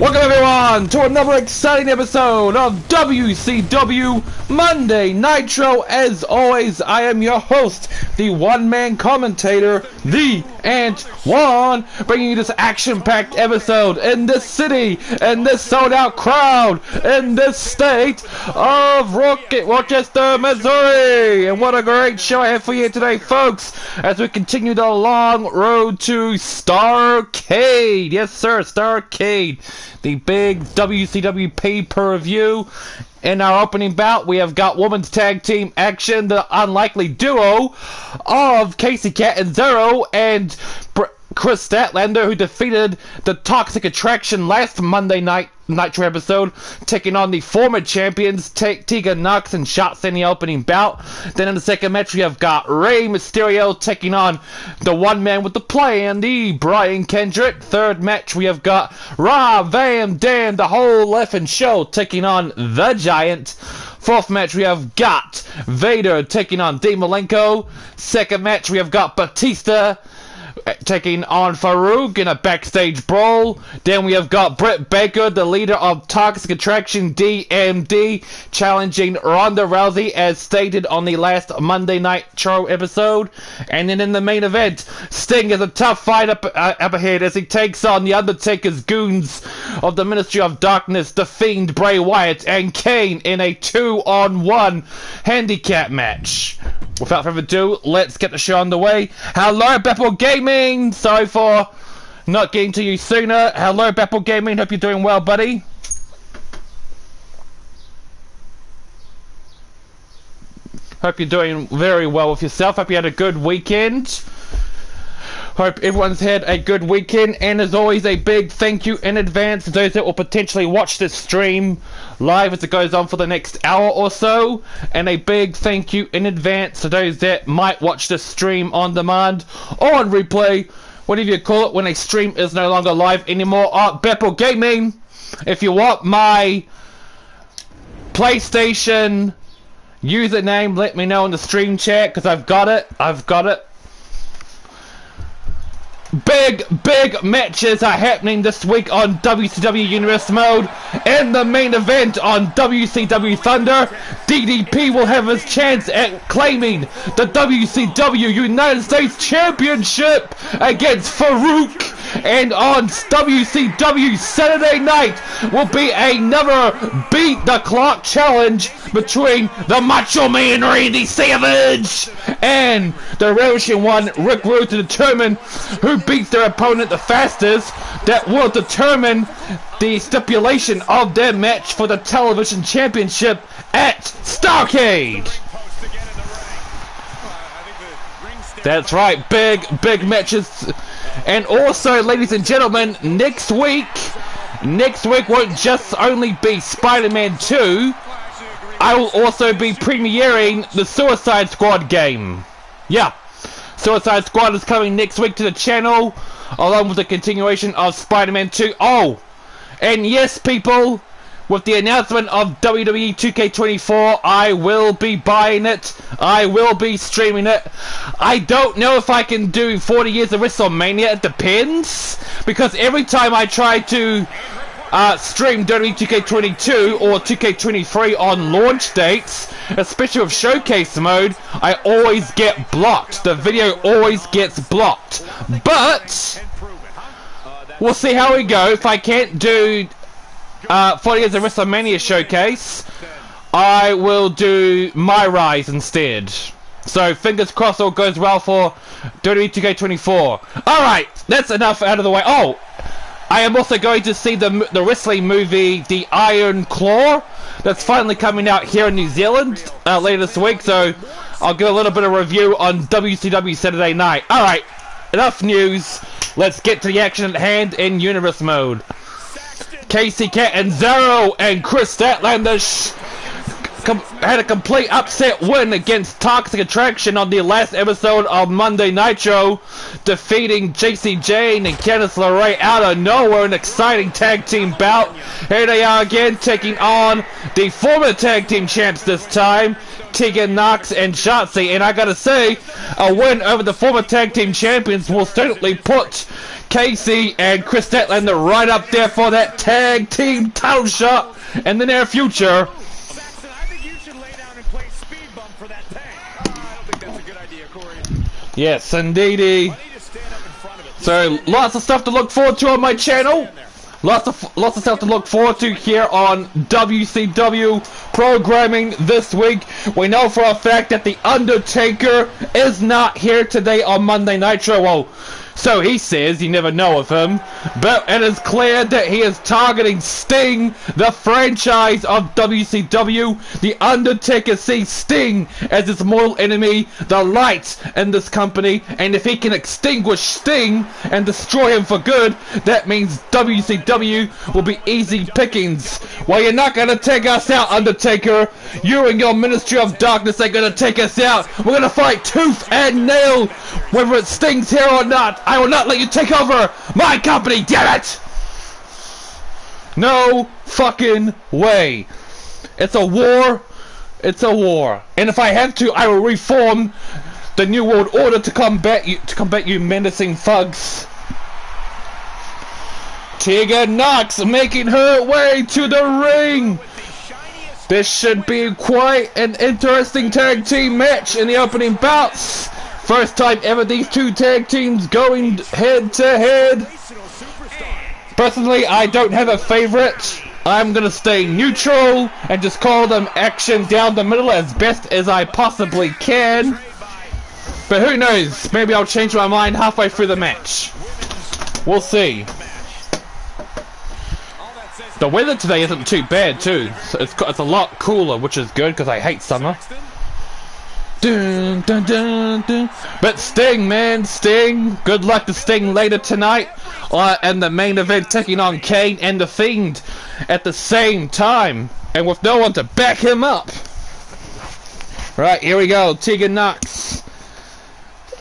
Welcome everyone to another exciting episode of WCW Monday Nitro. As always, I am your host, the one-man commentator, the Ant One, bringing you this action-packed episode in this city, in this sold-out crowd, in this state of Rochester, Missouri. And what a great show I have for you today, folks, as we continue the long road to Starrcade. Yes, sir, Starrcade. The big WCW pay-per-view. In our opening bout, we have got women's tag team action, the unlikely duo of Kacy Cantanzaro and Kris Statlander, who defeated the Toxic Attraction last Monday night Nitro episode, taking on the former champions Tegan and Shotzi in the opening bout. Then in the second match, we have got Mysterio taking on the one man with the plan, the Brian Kendrick. Third match, we have got Rob Van Dam, the whole effing show, taking on the Giant. Fourth match, we have got Vader taking on Malenko. Second match, we have got Batista taking on Faarooq in a backstage brawl. Then we have got Britt Baker, the leader of Toxic Attraction DMD, challenging Ronda Rousey as stated on the last Monday Nitro episode. And then in the main event, Sting has a tough fight up ahead as he takes on the Undertaker's goons of the Ministry of Darkness, the Fiend, Bray Wyatt, and Kane in a 2-on-1 handicap match. Without further ado, let's get the show underway. Hello, Battle Gaming! Sorry for not getting to you sooner. Hello, Battle Gaming. Hope you're doing well, buddy. Hope you're doing very well with yourself. Hope you had a good weekend. Hope everyone's had a good weekend, and as always, a big thank you in advance to those that will potentially watch this stream live as it goes on for the next hour or so, and a big thank you in advance to those that might watch this stream on demand or on replay, whatever you call it, when a stream is no longer live anymore. Battle Gaming, if you want my PlayStation username, let me know in the stream chat, because I've got it. Big matches are happening this week on WCW Universe Mode. In the main event on WCW Thunder, DDP will have his chance at claiming the WCW United States Championship against Faarooq. And on WCW Saturday night will be another Beat the Clock challenge between the Macho Man Randy Savage and the Rowdy One Rick Rude to determine who beats their opponent the fastest. That will determine the stipulation of their match for the television championship at Starrcade. That's right, big matches. And also, ladies and gentlemen, next week won't just only be Spider-Man 2. I will also be premiering the Suicide Squad game. Yeah, Suicide Squad is coming next week to the channel, along with the continuation of Spider-Man 2. Oh, and yes, people, with the announcement of WWE 2K22, I will be buying it. I will be streaming it. I don't know if I can do 40 years of WrestleMania. It depends, because every time I try to stream WWE 2K22 or 2K23 on launch dates, especially with showcase mode, I always get blocked. The video always gets blocked. But we'll see how we go. If I can't do 40 years of WrestleMania showcase, I will do My Rise instead. So fingers crossed all goes well for WWE 2K24. Alright, that's enough out of the way. Oh, I am also going to see the wrestling movie The Iron Claw. That's finally coming out here in New Zealand later this week, so I'll give a little bit of review on WCW Saturday night. Alright, enough news. Let's get to the action at hand in Universe Mode. Kacy Cantanzaro and Kris Statlander had a complete upset win against Toxic Attraction on the last episode of Monday Nitro, defeating JC Jane and Candice LeRae out of nowhere. An exciting tag team bout. Here they are again, taking on the former tag team champs this time, Tegan Nox and Shotzi. And I gotta say, a win over the former tag team champions will certainly put Kacy and Kris Statlander right up there for that tag team title shot in the near future. Yes, indeedy. So, lots of stuff to look forward to on my channel. Lots of stuff to look forward to here on WCW programming this week. We know for a fact that the Undertaker is not here today on Monday Nitro. Well, so he says, you never know of him, but it is clear that he is targeting Sting, the franchise of WCW. The Undertaker sees Sting as his mortal enemy, the light in this company, and if he can extinguish Sting and destroy him for good, that means WCW will be easy pickings. Well, you're not gonna take us out, Undertaker. You and your Ministry of Darkness ain't gonna take us out. We're gonna fight tooth and nail, whether it Sting's here or not. I will not let you take over my company, damn it! No fucking way. It's a war. It's a war. And if I have to, I will reform the New World Order to combat you menacing thugs. Tegan Nox making her way to the ring. This should be quite an interesting tag team match in the opening bouts. First time ever these two tag teams going head to head. Personally, I don't have a favorite. I'm gonna stay neutral and just call them action down the middle as best as I possibly can. But who knows? Maybe I'll change my mind halfway through the match. We'll see. The weather today isn't too bad too. So it's a lot cooler, which is good because I hate summer. Dun, dun, dun, dun. But Sting, man, Sting. Good luck to Sting later tonight. And the main event taking on Kane and the Fiend at the same time. And with no one to back him up. Right, here we go. Tegan Nox,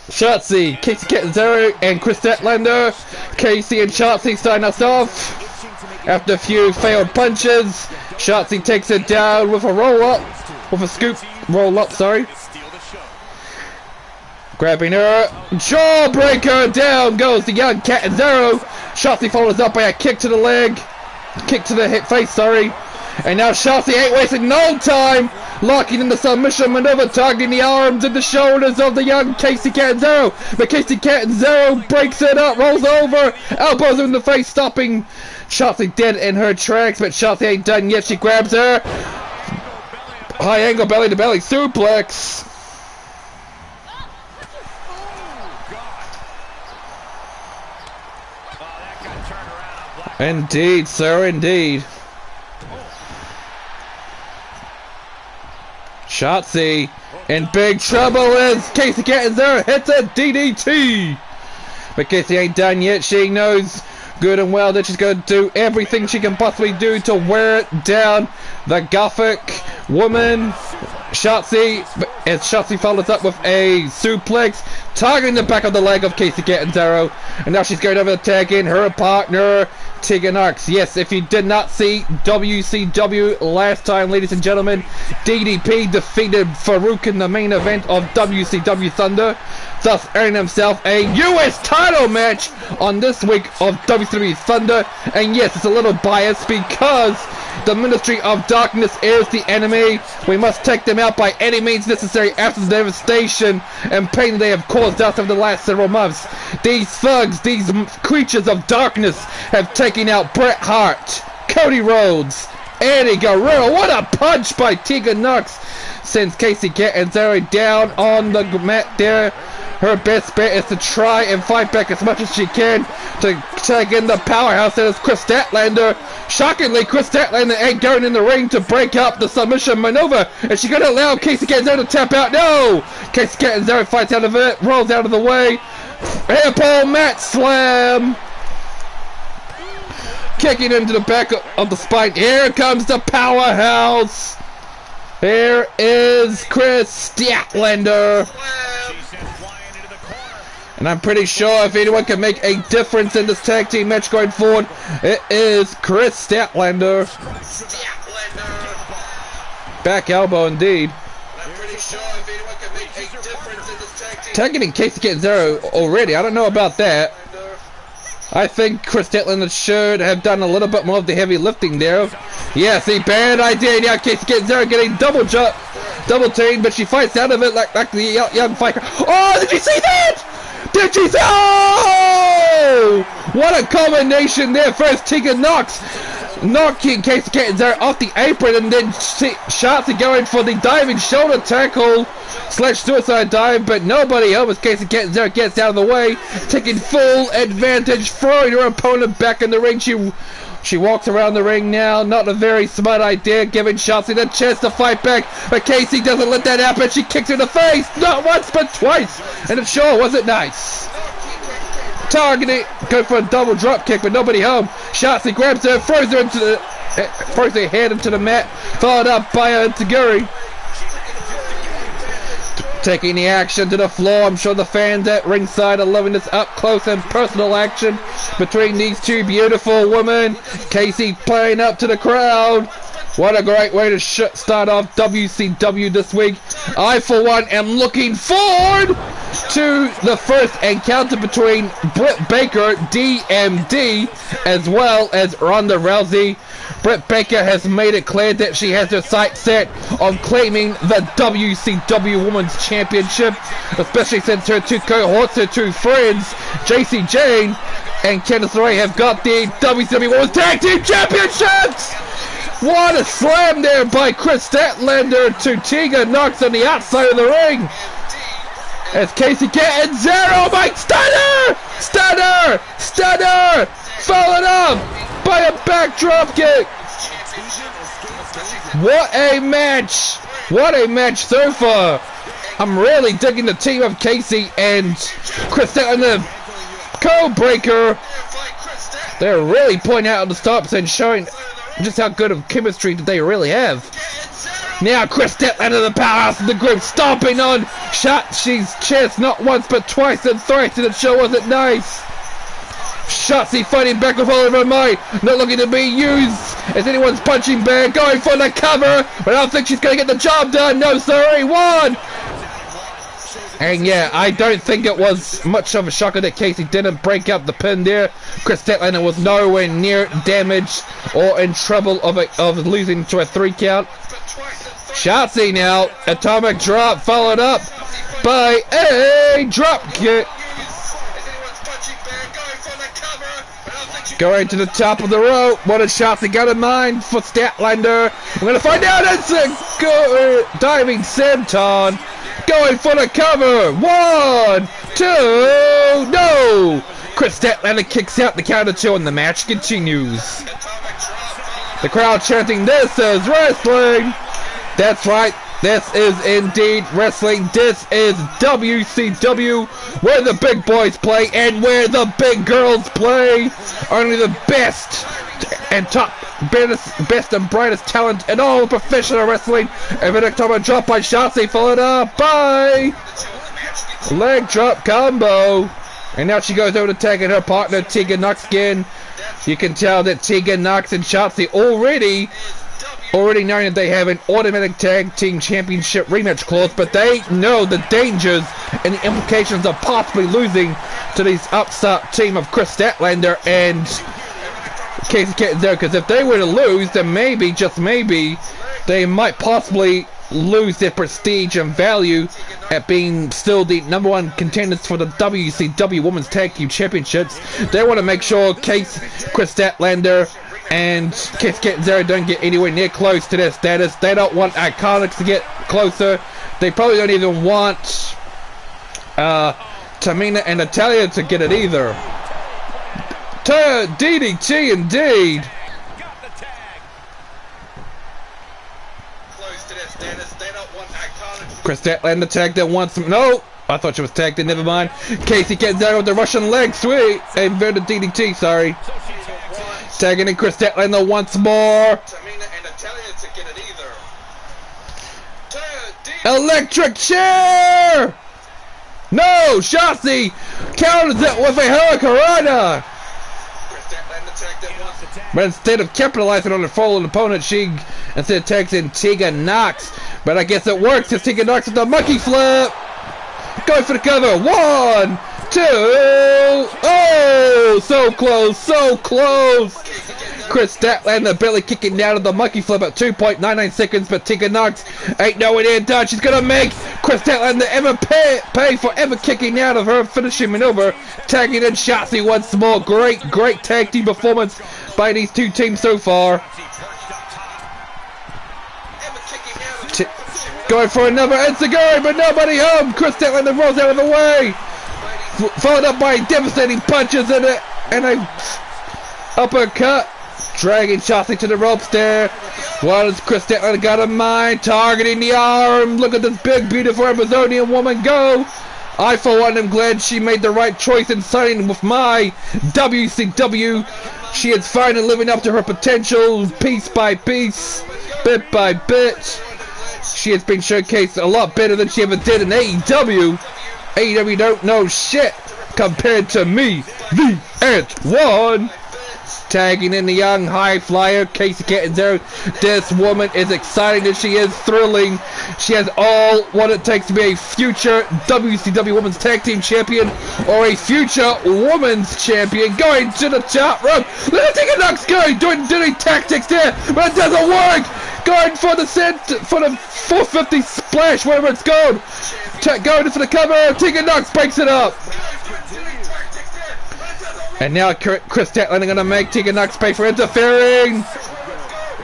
Shotzi, Kacy Cantanzaro, and Kris Statlander. Kacy and Shotzi starting us off. After a few failed punches, Shotzi takes it down with a roll-up. With a scoop roll-up, sorry. Grabbing her, jawbreaker, down goes the young Cantanzaro. Shotzi follows up by a kick to the leg, kick to the hip face, sorry. And now Shotzi ain't wasting no time, locking in the submission maneuver, targeting the arms and the shoulders of the young Kacy Cantanzaro. But Kacy Cantanzaro breaks it up, rolls over, elbows her in the face, stopping Shotzi dead in her tracks. But Shotzi ain't done yet, she grabs her. High angle belly to belly suplex. Indeed, sir, indeed. Shotzi in big trouble as Kacy Cantanzaro hits a DDT. But Kacy ain't done yet. She knows good and well that she's going to do everything she can possibly do to wear it down. The Gothic woman, Shotzi, as Shotzi follows up with a suplex, targeting the back of the leg of Kacy Cantanzaro. And now she's going over to tag in her partner, Tegan Nox. Yes, if you did not see WCW last time, ladies and gentlemen, DDP defeated Faarooq in the main event of WCW Thunder, thus earning himself a US title match on this week of WCW Thunder. And yes, it's a little biased because the Ministry of Darkness is the enemy. We must take them out by any means necessary after the devastation and pain they have caused us over the last several months. These thugs, these creatures of darkness have taken out Bret Hart, Cody Rhodes, Eddie Guerrero. What a punch by Tegan Nox sends Kacy Cantanzaro down on the mat there. Her best bet is to try and fight back as much as she can to take in the powerhouse that is Kris Statlander. Shockingly, Kris Statlander ain't going in the ring to break up the submission maneuver. Is she going to allow Kacy Cantanzaro to tap out? No! Kacy Cantanzaro fights out of it, rolls out of the way. Hair pole mat slam. Kicking into the back of the spine. Here comes the powerhouse. Here is Kris Statlander. And I'm pretty sure if anyone can make a difference in this tag team match going forward, it is Kris Statlander. Back elbow indeed. I'm pretty sure if anyone can make a difference in this tag team. Tagging Kacy Cantanzaro already. I don't know about that. I think Kris Statlander should have done a little bit more of the heavy lifting there. Yeah, see, bad idea. Now Kacy Cantanzaro getting double jump, double team, but she fights out of it like the young fighter. Oh, did you see that? Did you see? Oh! What a combination there. First, Tegan knocking Kacy Cantanzaro off the apron, and then Shotzi going for the diving shoulder tackle / suicide dive, but nobody else. Kacy Cantanzaro gets out of the way, taking full advantage, throwing her opponent back in the ring. She walks around the ring now. Not a very smart idea, giving Shotzi the chance to fight back, but Kacy doesn't let that happen. She kicks her in the face, not once but twice, and it sure wasn't nice. Targeting, going for a double drop kick, but nobody home. Shotzi grabs her, throws her head into the mat, followed up by a Taguri. Taking the action to the floor. I'm sure the fans at ringside are loving this up close and personal action between these two beautiful women. Kacy playing up to the crowd. What a great way to start off WCW this week. I, for one, am looking forward to the first encounter between Britt Baker, DMD, as well as Ronda Rousey. Britt Baker has made it clear that she has her sights set on claiming the WCW Women's Championship, especially since her two cohorts, her two friends, JC Jane and Cantanzaro, have got the WCW Women's Tag Team Championships! What a slam there by Kris Statlander to Tegan Knox on the outside of the ring. As Kacy Cantanzaro, Mike, stunner! Followed up by a backdrop kick. What a match! What a match so far. I'm really digging the team of Kacy and Kris Statlander. Co-breaker. They're really pointing out the stops and showing just how good of chemistry that they really have. Now Kris Statlander, the powerhouse of the group, stomping on Shotzi's chest not once but twice and thrice, and it sure wasn't nice. Shotzi fighting back with all of her might, not looking to be used as anyone's punching bag, going for the cover, but I don't think she's going to get the job done. No, sorry, one! And yeah, I don't think it was much of a shocker that Kacy didn't break up the pin there. Kris Statlander was nowhere near damaged or in trouble of losing to a 3 count. Shotzi now, atomic drop followed up by a drop kick. Going to the top of the rope. What has Shotzi got in mind for Statlander? We're going to find out. It's a diving senton. Going for the cover. 1, 2, no! Kris Statlander kicks out the counter 2 and the match continues. The crowd chanting, "This is wrestling!" That's right. This is indeed wrestling. This is WCW, where the big boys play and where the big girls play. Only the best and best and brightest talent in all professional wrestling. A atomic drop by Shotzi, followed up by leg drop combo. And now she goes over to tagging her partner Tegan Knox again. You can tell that Tegan Knox and Shotzi already knowing that they have an automatic tag team championship rematch clause, but they know the dangers and the implications of possibly losing to this upstart team of Kris Statlander and Kacy Cantanzaro, because if they were to lose, then maybe, just maybe, they might possibly lose their prestige and value at being still the #1 contenders for the WCW Women's Tag Team Championships. They want to make sure Kris Statlander and Kacy Cantanzaro don't get anywhere near close to their status. They don't want Iconics to get closer. They probably don't even want Tamina and Natalya to get it either. DDT indeed. Kris Statlander tagged in once. No, I thought she was tagged in. Never mind. Kacy Cantanzaro with the Russian leg sweep. Inverted DDT, sorry. Tagging in Kris Statlander once more. Electric chair! No! Shotzi counters it with a hurricanrana! But instead of capitalizing on the fallen opponent, she instead attacks in Tegan Knox. But I guess it works because Tegan Knox with the monkey flip! Going for the cover! 1, 2... Oh! So close! So close! Kris Statlander barely kicking down to the monkey flip at 2.99 seconds, but Tegan Knox ain't nowhere near done. She's gonna make Kris Statlander ever pay for ever kicking out of her finishing maneuver. Tagging in Shotzi once more. Great tag team performance by these two teams so far. Going for another enziguri, but nobody home. Kris Statlander rolls out of the way. Followed up by devastating punches and a uppercut. Dragging Shotzi to the ropes there. What has Kris Statlander got in mind? Targeting the arm. Look at this big, beautiful Amazonian woman go. I, for one, am glad she made the right choice in signing with my WCW. She is finally living up to her potential, piece by piece, bit by bit. She has been showcased a lot better than she ever did in AEW. AEW don't know shit compared to me, the Ant-One. Tagging in the young high flyer, Kacy Cantanzaro. This woman is exciting as she is thrilling. She has all what it takes to be a future WCW Women's Tag Team Champion or a future Women's Champion. Going to the top rope. Look at Tegan Knox going, doing tactics there, but it doesn't work. Going for the 450 splash, wherever it's going. Going for the cover. Tegan Knox breaks it up. And now Kris Statlander gonna make Tegan Knox pay for interfering.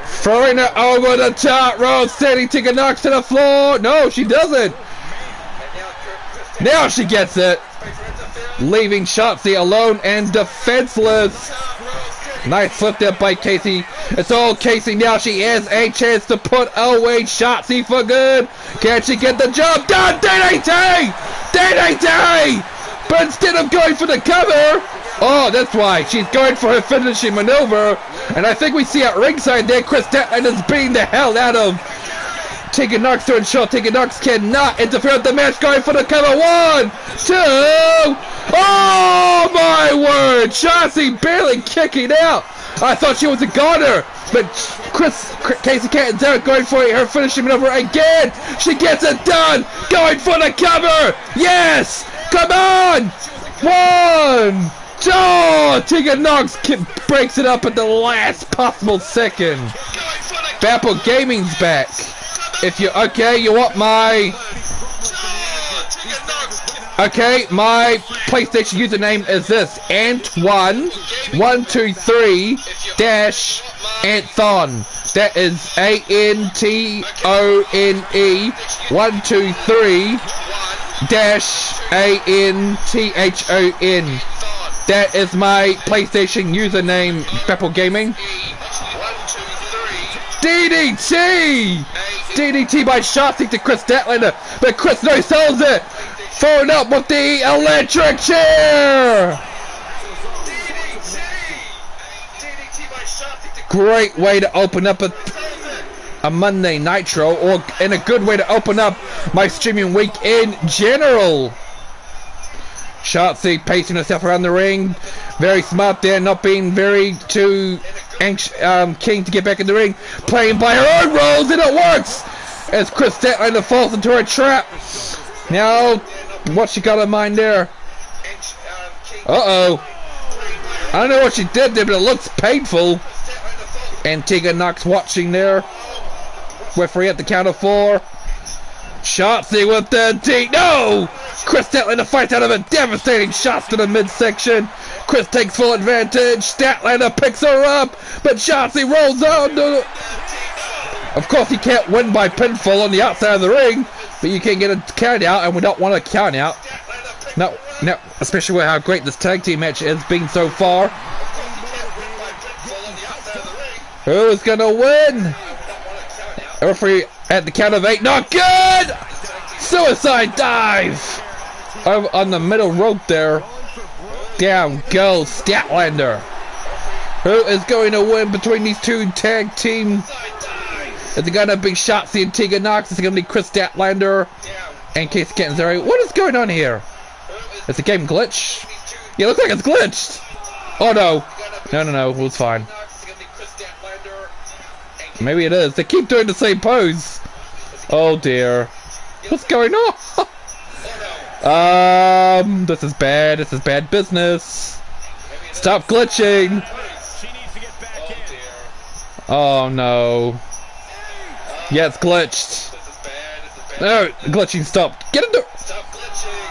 Throwing her over the top rope, sending Tegan Knox to the floor. No, she doesn't. Now she gets it. Leaving Shotzi alone and defenseless. Nice flip there by Kacy. It's all Kacy now. She has a chance to put away Shotzi for good. Can she get the job done? DDT! DDT! But instead of going for the cover, oh, that's why. She's going for her finishing maneuver. And I think we see at ringside there, Kris Statlander's beating the hell out of Tegan Knox to ensure Tegan Knox cannot interfere with the match. Going for the cover. 1, 2. Oh, my word. Shotzi barely kicking out. I thought she was a goner. But Kacy Cantanzaro going for her finishing maneuver again. She gets it done. Going for the cover. Yes. Come on. 1, 2. Tegan Knox breaks it up at the last possible second. Battle Gaming's back. If you okay, you want my my PlayStation username is this: Ant123-Anthon. That is ANTONE 123-ANTHON. That is my PlayStation username, Battle Gaming. DDT! DDT by Shotzi to Kris Statlander, but Kris no sells it. Throwing up with the electric chair. Great way to open up a Monday Nitro, or in a good way to open up my streaming week in general. Shotzi pacing herself around the ring, very smart there, not being very too keen to get back in the ring, playing by her own rules, and it works as Kris Statlander falls into her trap. Now, what she got in mind there? Uh-oh. I don't know what she did there, but it looks painful. And Tegan Knox watching there. Referee at the count of 4. Shotzi with the D. No! Kris Statlander fights out of it. Devastating shots to the midsection. Kris takes full advantage. Statlander picks her up, but Shotzi rolls on. Of course, he can't win by pinfall on the outside of the ring, but you can get a count out, and we don't want a count out. No, especially with how great this tag team match has been so far. Who is gonna win? Referee at the count of 8. Not good! Suicide dive! Over on the middle rope there. Down goes Statlander. Who is going to win between these two tag team Is it gonna be Shotzi and Tegan Knox? Is it gonna be Kris Statlander and Kacy Cantanzaro? What is going on here? Is the game glitch? Yeah, looks like it's glitched. Oh no. No, it was fine. Maybe it is. They keep doing the same pose. Oh dear. What's going on? This is bad. This is bad business. Stop glitching. Oh no. Yeah, it's glitched. No, glitching stopped. Get in the...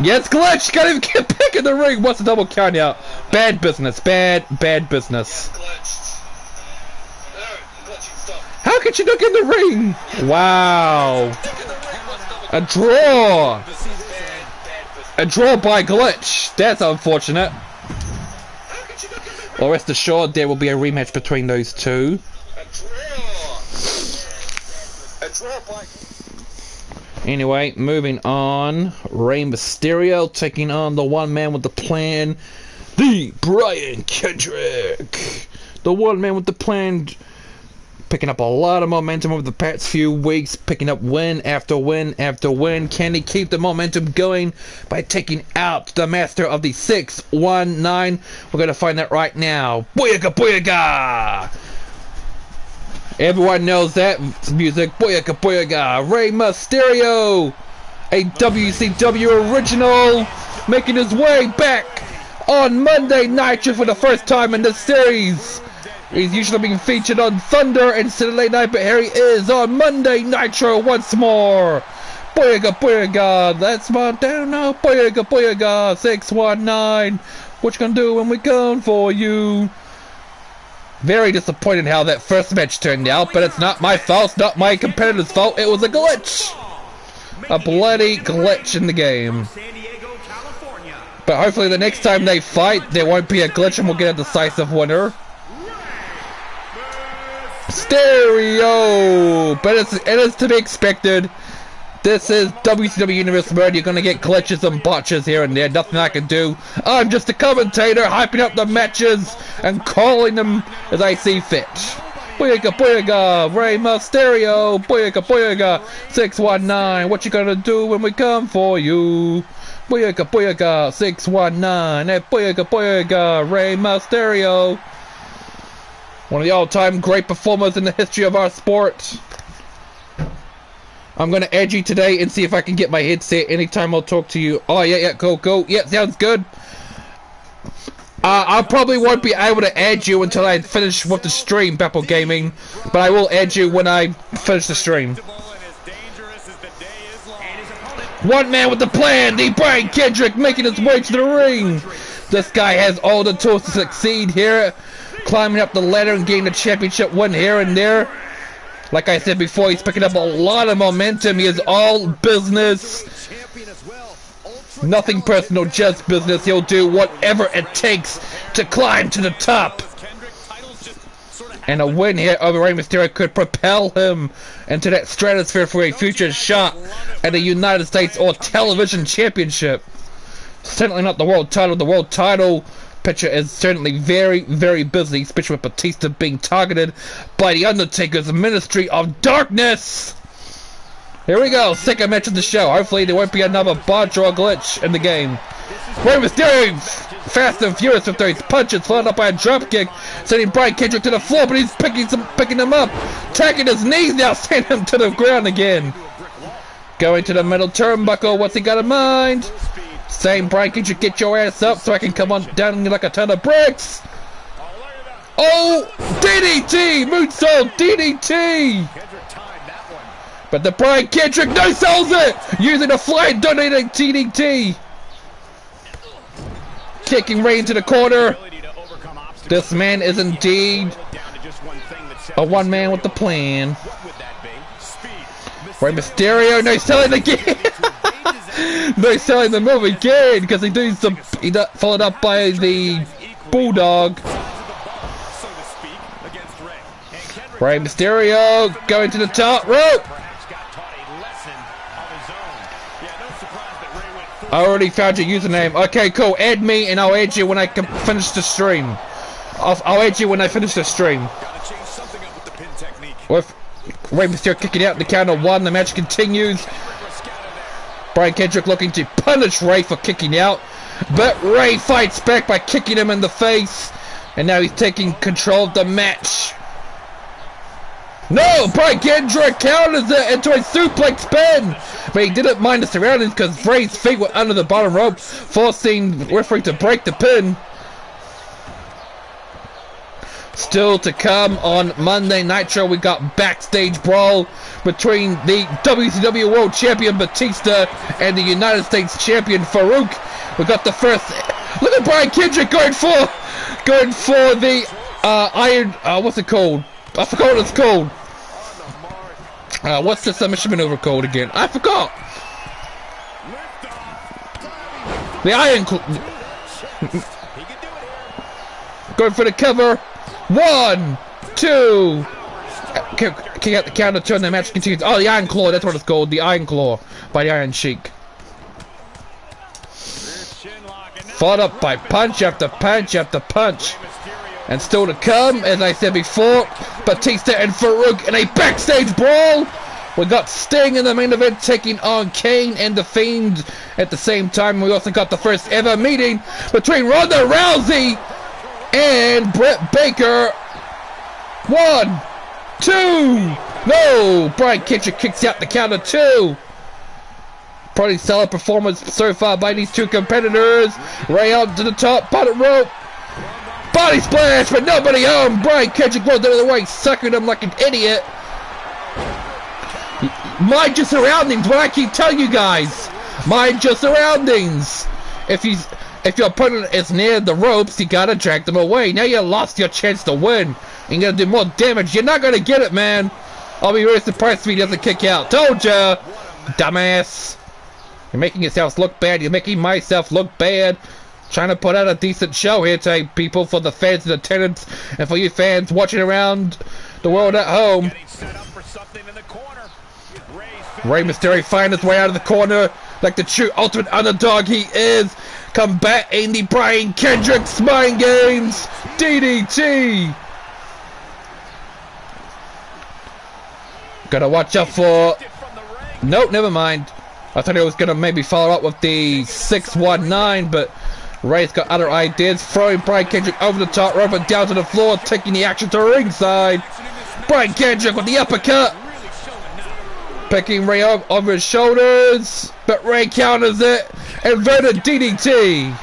Yeah, it's glitched. Can't even get back in the ring. What's the double count out? Bad business. Bad business. How could you not get in the ring? Wow. A draw. A draw by glitch. That's unfortunate. Well, rest assured there will be a rematch between those two. Anyway, moving on. Rey Mysterio taking on the one man with the plan, the Brian Kendrick. The one man with the plan, picking up a lot of momentum over the past few weeks, picking up win after win after win. Can he keep the momentum going by taking out the master of the 619? We're going to find that right now. Booyaka, booyaka! Everyone knows that music. Booyaka, booyaka! Rey Mysterio, a WCW original, making his way back on Monday Nitro for the first time in this series. He's usually being featured on Thunder and Saturday Night, but here he is on Monday Nitro once more. Booyaka, booyaka! That's my down now. Booyaka, booyaka! 619. What you gonna do when we come for you? Very disappointed how that first match turned out, but it's not my fault, it's not my competitor's fault, it was a glitch! A bloody glitch in the game. But hopefully the next time they fight, there won't be a glitch and we'll get a decisive winner. Stereo! But it is to be expected. This is WCW Universe Mode. You're gonna get glitches and botches here and there. Nothing I can do. I'm just a commentator, hyping up the matches and calling them as I see fit. Booyaka, booyaka! Rey Mysterio! Booyaka, booyaka! 619. What you gonna do when we come for you? Booyaka, booyaka! 619. Hey, booyaka, booyaka! Rey Mysterio! One of the all-time great performers in the history of our sport. I'm gonna add you today and see if I can get my headset anytime I'll talk to you. Oh yeah, go. Yeah, sounds good. I probably won't be able to add you until I finish with the stream, Battle Gaming, but I will add you when I finish the stream. One man with the plan, the Brian Kendrick, making his way to the ring. This guy has all the tools to succeed here, climbing up the ladder and getting the championship win here and there. Like I said before, he's picking up a lot of momentum. He is all business. Nothing personal, just business. He'll do whatever it takes to climb to the top. And a win here over Rey Mysterio could propel him into that stratosphere for a future shot at the United States or Television Championship. Certainly not the world title. The world title picture is certainly very, very busy, especially with Batista being targeted by the Undertaker's Ministry of Darkness. Here we go, second match of the show. Hopefully there won't be another botch or glitch in the game. Rey Mysterio, fast and furious with those punches, followed up by a dropkick, sending Brian Kendrick to the floor, but he's picking him up, tagging his knees now, sending him to the ground again. Going to the middle turnbuckle, what's he got in mind? Saying, Brian, could you get your ass up so I can come on down like a ton of bricks? Oh, DDT! Moonsault DDT! But the Brian Kendrick no-sells it! Using a flying donating DDT! Kicking Rey into the corner. This man is indeed a one man with the plan. Rey Mysterio no-selling again! They're selling the move again because he followed up by the Bulldog. Rey Mysterio going to the top rope. I already found your username. Okay, cool. Add me and I'll add you when I can finish the stream. I'll add you when I finish the stream. Rey Mysterio kicking out in the count of 1. The match continues. Brian Kendrick looking to punish Rey for kicking out, but Rey fights back by kicking him in the face, and now he's taking control of the match. No! Brian Kendrick counters it into a suplex spin, but he didn't mind the surroundings because Rey's feet were under the bottom rope, forcing the referee to break the pin. Still to come on Monday Nitro, we got Backstage Brawl between the WCW World Champion Batista and the United States Champion Faarooq. We got the first. Look at Brian Kendrick going for the iron. What's it called? I forgot what it's called. What's the submission maneuver called again? I forgot. The iron. Going for the cover. 1, 2. Kick out the counter, turn the match continues. Oh, the Iron Claw, that's what it's called. The Iron Claw by the Iron Sheik. Followed up by punch after punch after punch. And still to come, as I said before, Batista and Faarooq in a backstage brawl. We got Sting in the main event taking on Kane and the Fiend at the same time. We also got the first ever meeting between Ronda Rousey and Britt Baker. 1, 2. No! Brian Kendrick kicks out the count of 2. Pretty solid performance so far by these two competitors. Rey out to the top, bottom rope. Body splash, but nobody home. Brian Kendrick goes the other way, sucking him like an idiot. Mind your surroundings, what I keep telling you guys. Mind your surroundings. If your opponent is near the ropes, you gotta drag them away. Now you lost your chance to win. You're gonna do more damage. You're not gonna get it, man. I'll be really surprised if he doesn't kick out. Told ya, dumbass. You're making yourselves look bad. You're making myself look bad. Trying to put out a decent show here today, people, for the fans in attendance and for you fans watching around the world at home. Rey Mysterio finding his way out of the corner like the true ultimate underdog he is. Combating the Brian Kendrick's mind games. DDT. Gotta watch out for. Nope, never mind. I thought he was gonna maybe follow up with the 619, but Rey's got other ideas. Throwing Brian Kendrick over the top rope and down to the floor, taking the action to ringside. Brian Kendrick with the uppercut. Picking Rey up over his shoulders, but Rey counters it. Inverted DDT.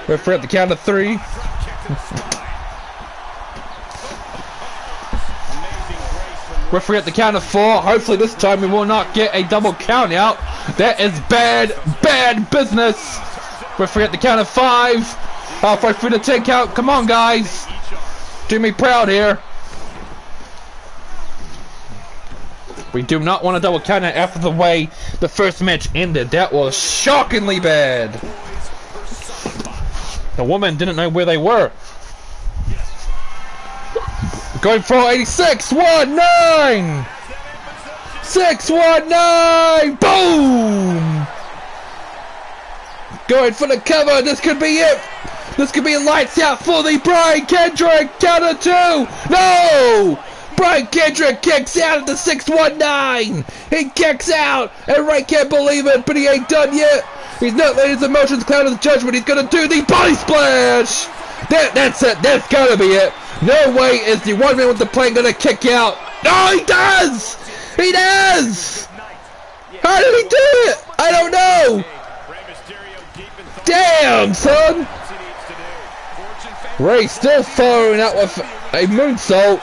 Referee at the count of 3. Referee at the count of 4. Hopefully this time we will not get a double count out. That is bad, bad business. Referee at the count of 5. Halfway through the 10 count. Come on, guys. Do me proud here. We do not want a double count out after the way the first match ended. That was shockingly bad. The woman didn't know where they were. Going for 86, 19, 619, boom! Going for the cover. This could be it. This could be lights out for the Brian Kendrick. Counter 2. No! Brian Kendrick kicks out at the 619. He kicks out, and Rey can't believe it, but he ain't done yet. He's not letting his emotions cloud his judgment. He's gonna do the body splash. That's it. That's gotta be it. No way is the one man with the plane gonna kick out. No, he does. He does. How did he do it? I don't know. Damn, son. Rey still following out with a moonsault.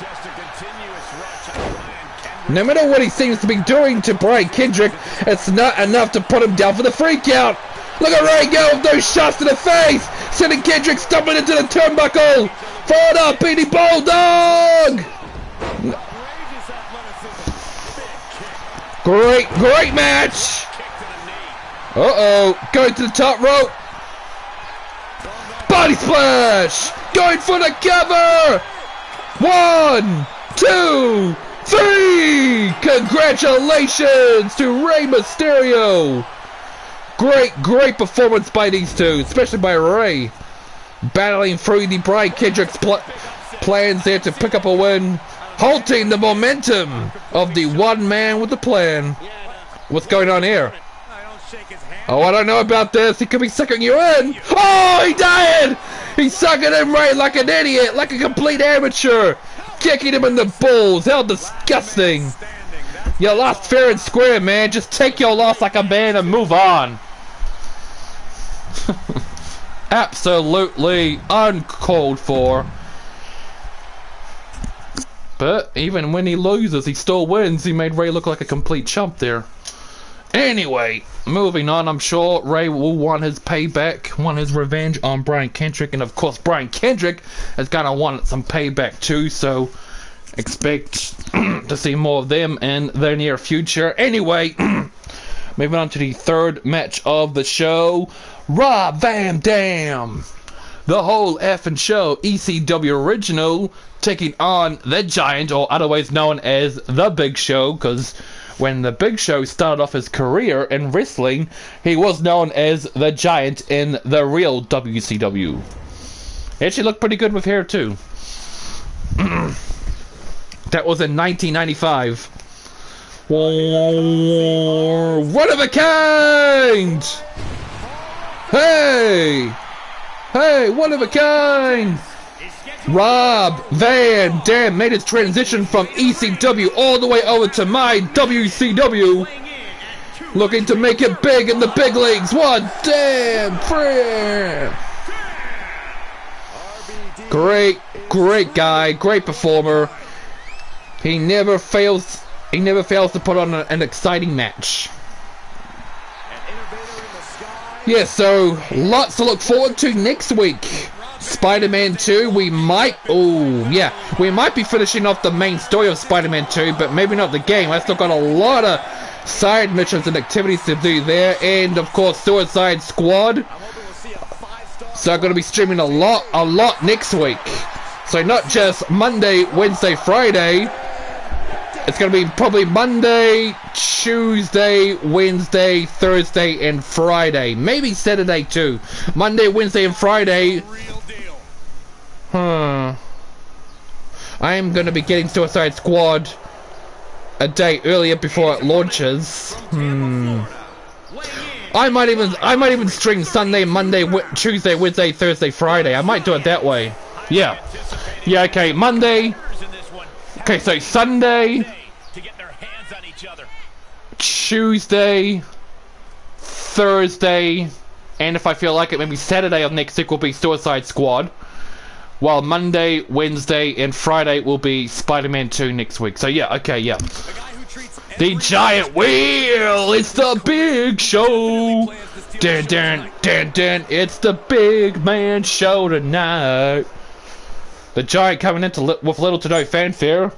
No matter what he seems to be doing to Brian Kendrick, it's not enough to put him down for the free count. Look at Rey go with those shots to the face, sending Kendrick stumbling into the turnbuckle. Followed up, Beanie Bulldog. Great match. Uh-oh, going to the top rope. Body splash. Going for the cover. 1, 2, 3! Congratulations to Rey Mysterio! Great performance by these two, especially by Rey. Battling through the Brian Kendrick's plans there to pick up a win. halting the momentum of the one man with the plan. What's going on here? Oh, I don't know about this. He could be sucking you in. Oh, he died! He's sucking him right like an idiot, like a complete amateur. Kicking him in the balls. How disgusting. You lost fair and square, man. Just take your loss like a man and move on. Absolutely uncalled for. But even when he loses, he still wins. He made Ray look like a complete chump there. Anyway, moving on, I'm sure Ray will want his payback, want his revenge on Brian Kendrick, and of course Brian Kendrick is gonna want some payback too, so expect to see more of them in the near future. Anyway, moving on to the third match of the show, Rob Van Dam, the whole effing show, ECW original, taking on the Giant, or otherwise known as the Big Show, because when the Big Show started off his career in wrestling, he was known as the Giant in the real WCW. He actually looked pretty good with hair too. That was in 1995. One of a kind! Hey! Hey, one of a kind! Rob Van Dam made his transition from ECW all the way over to my WCW, looking to make it big in the big leagues. One damn friend! Great guy, great performer. He never fails to put on an exciting match. Yeah, so lots to look forward to next week. Spider-Man 2, we might be finishing off the main story of Spider-Man 2, but maybe not the game. I still got a lot of side missions and activities to do there, and of course Suicide Squad. So I'm going to be streaming a lot next week. So not just Monday, Wednesday, Friday. It's going to be probably Monday, Tuesday, Wednesday, Thursday, and Friday. Maybe Saturday too. Monday, Wednesday, and Friday. I am going to be getting Suicide Squad a day earlier before it launches. I might even string Sunday, Monday, Tuesday, Wednesday, Thursday, Friday. I might do it that way. Yeah, okay, Monday. Okay, so Sunday, Tuesday, Thursday, and if I feel like it, maybe Saturday of next week will be Suicide Squad. While Monday, Wednesday, and Friday will be Spider-Man 2 next week. So yeah, okay, yeah. The Giant Wheel! It's the Big Show! Dun, dun, dun, dun. It's the Big Man Show tonight. The Giant coming into with little to no fanfare.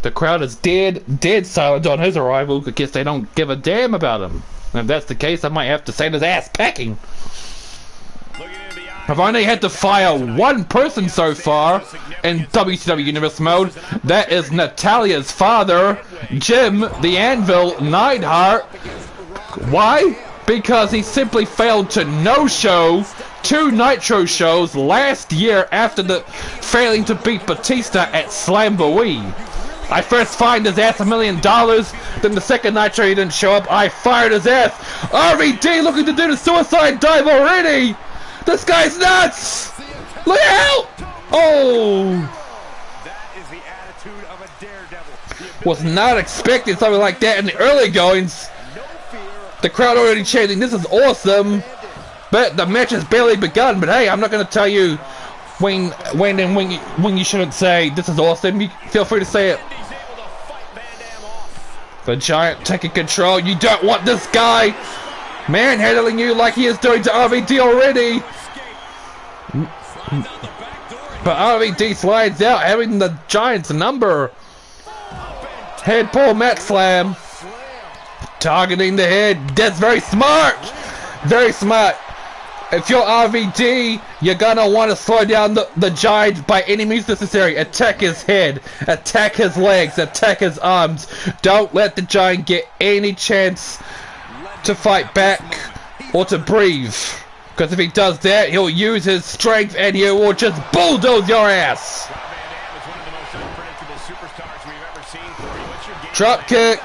The crowd is dead silent on his arrival. I guess they don't give a damn about him. And if that's the case, I might have to send his ass packing. I've only had to fire one person so far in WCW Universe mode. That is Natalia's father, Jim the Anvil Neidhart. Why? Because he simply failed to no-show 2 Nitro shows last year after failing to beat Batista at Slamboree. I first fined his ass $1 million, then the second Nitro he didn't show up, I fired his ass. RVD looking to do the suicide dive already! This guy's nuts! Look out! Oh! That is the attitude of a daredevil. Was not expecting something like that in the early goings. The crowd already chanting, this is awesome. But the match has barely begun. But hey, I'm not going to tell you when you shouldn't say this is awesome. You feel free to say it. The Giant taking control. You don't want this guy manhandling you like he is doing to RVD already. But RVD slides out, having the Giant's number. Head pull, mat slam. Targeting the head. That's very smart. Very smart. If you're RVD, you're gonna want to slow down the Giant by any means necessary. Attack his head, attack his legs, attack his arms. Don't let the Giant get any chance to fight back or to breathe. Because if he does that, he'll use his strength and he will just bulldoze your ass. Drop kick.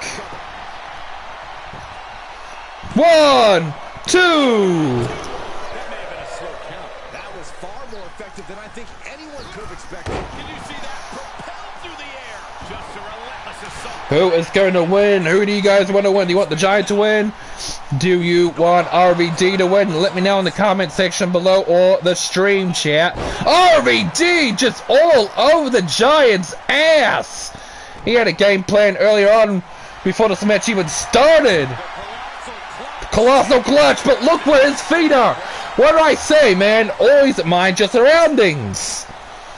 1, 2. That may have been a slow count. That was far more effective than I think anyone could have expected. Did you see that? Propelled through the air. Just a relentless assault. Who is going to win? Who do you guys want to win? Do you want the Giant to win? Do you want RVD to win? Let me know in the comment section below or the stream chat. RVD just all over the Giant's ass. He had a game plan earlier on before this match even started. Colossal clutch, but look where his feet are. What do I say, man? Always mind your surroundings.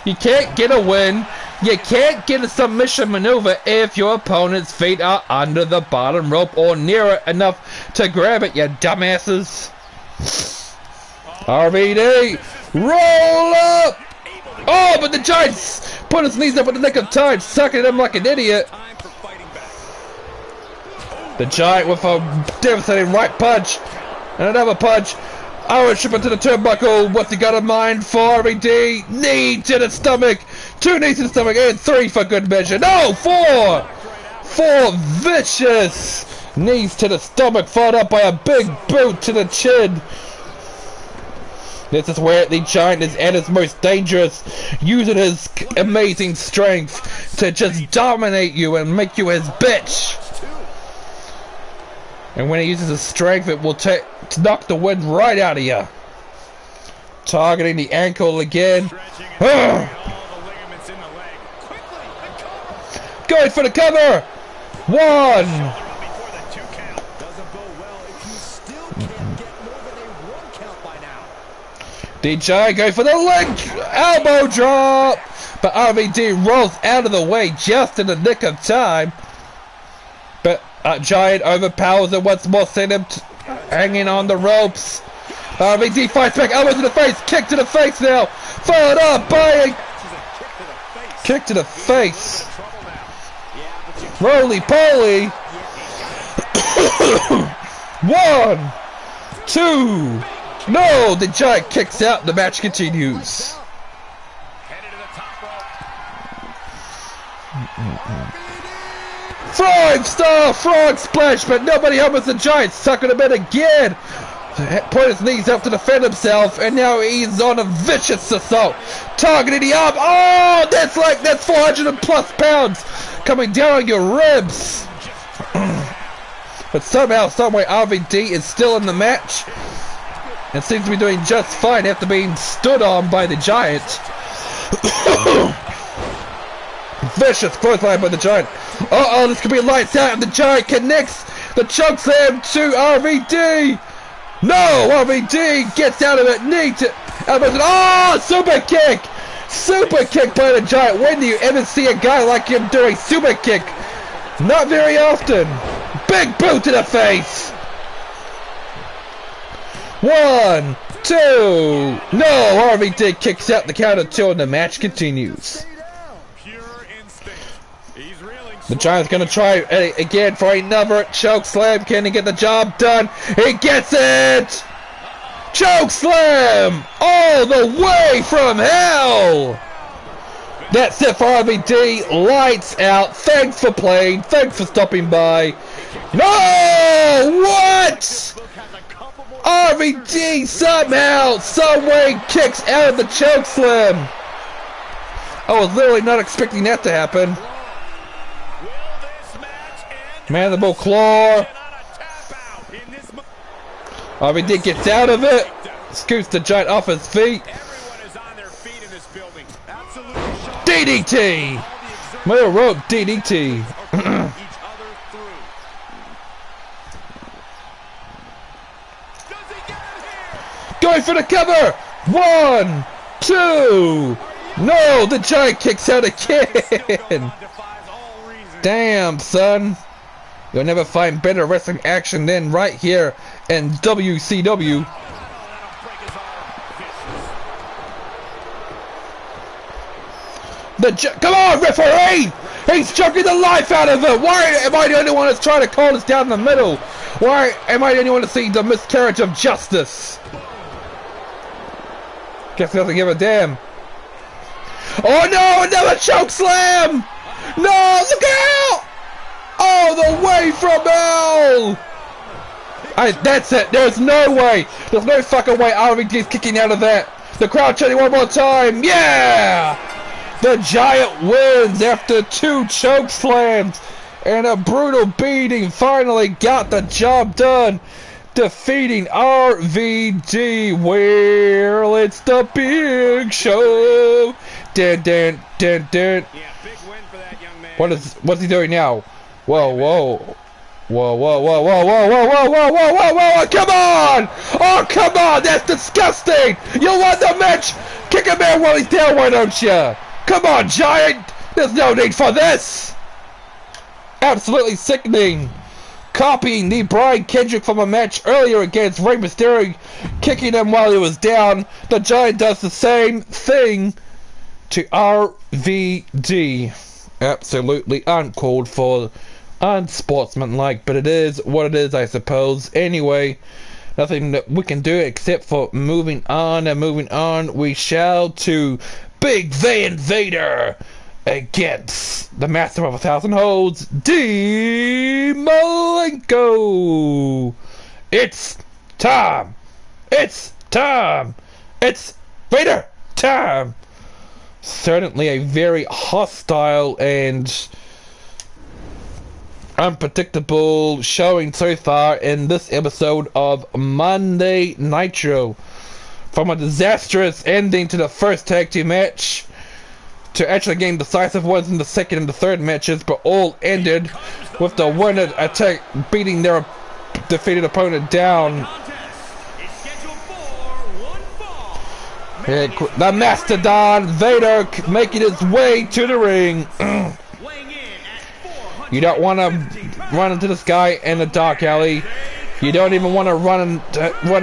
You can't get a win. You can't get a submission maneuver if your opponent's feet are under the bottom rope or near it enough to grab it, you dumbasses. RVD, roll up. Oh, but the Giant's put his knees up in the nick of time, sucking him like an idiot. The Giant with a devastating right punch. And another punch. Arrow shipper to the turnbuckle. What's he got in mind for RVD? Knee to the stomach. 2 knees to the stomach. And 3 for good measure. No, 4. 4 vicious knees to the stomach. Followed up by a big boot to the chin. This is where the Giant is at his most dangerous. Using his amazing strength to just dominate you and make you his bitch. And when he uses his strength, it will knock the wind right out of you. Targeting the ankle again. Going for the cover. 1. The Giant going for the leg elbow drop. But RVD rolls out of the way just in the nick of time. But Giant overpowers him once more, sending him hanging on the ropes. RVD fights back, elbow to the face, kick to the face now. Followed up by a kick to the face. Roly poly. 1, 2. No, the Giant kicks out. The match continues. 5-star frog splash, but nobody helps the Giant, sucking him in again. Put his knees up to defend himself, and now he's on a vicious assault. Targeting the arm. Oh, that's 400+ pounds coming down on your ribs. But somehow, someway, RVD is still in the match and seems to be doing just fine after being stood on by the Giant. Vicious clothesline by the Giant. Uh-oh, this could be lights out, and the Giant connects the choke slam to RVD. No, RVD gets out of it. Knee to elbows. Oh, super kick. Super kick by the Giant. When do you ever see a guy like him doing super kick? Not very often. Big boot to the face. 1, 2. No, RVD kicks out the count of 2 and the match continues. The Giant's going to try again for another choke slam. Can he get the job done? He gets it! Choke slam! All the way from hell! That's it for RVD. Lights out. Thanks for playing. Thanks for stopping by. No! What? RVD somehow, someway kicks out of the choke slam. I was literally not expecting that to happen. Mandible claw. RVD gets out of it. Scoots the Giant off his feet. DDT. Middle rope DDT. Going for the cover. 1, 2. No, the Giant kicks out again. Damn, son. You'll never find better wrestling action than right here in WCW. Come on, referee! He's choking the life out of it! Why am I the only one that's trying to call this down the middle? Why am I the only one to see the miscarriage of justice? Guess he doesn't give a damn. Oh no, another choke slam! No, look out! all the way from hell! That's it. There's no way. There's no fucking way RVD's kicking out of that. The crowd chanting one more time. Yeah! The Giant wins after 2 choke slams and a brutal beating. Finally got the job done, defeating RVD. Well, it's the big show. Dun, dun, dun, dun. Yeah, big win for that young man. What's he doing now? Whoa, whoa. Whoa, whoa, whoa, whoa, whoa, whoa, whoa, whoa, whoa, whoa, whoa, come on! Oh, come on, that's disgusting! You won the match! Kick a man while he's down, why don't you? Come on, Giant! There's no need for this! Absolutely sickening! Copying the Brian Kendrick from a match earlier against Rey Mysterio, kicking him while he was down, the Giant does the same thing to RVD. Absolutely uncalled for. Unsportsmanlike, but it is what it is, I suppose. Anyway, nothing that we can do except for moving on, and moving on we shall to Big Van Vader against the Master of 1,000 Holds, Malenko. It's time. It's time. It's Vader time. Certainly a very hostile and unpredictable showing so far in this episode of Monday Nitro. From a disastrous ending to the first tag team match to actually getting decisive ones in the second and the third matches, but all ended with the winner beating their defeated opponent down. The Mastodon Vader making his way to the ring. You don't want to run into this guy in a dark alley. You don't even want to run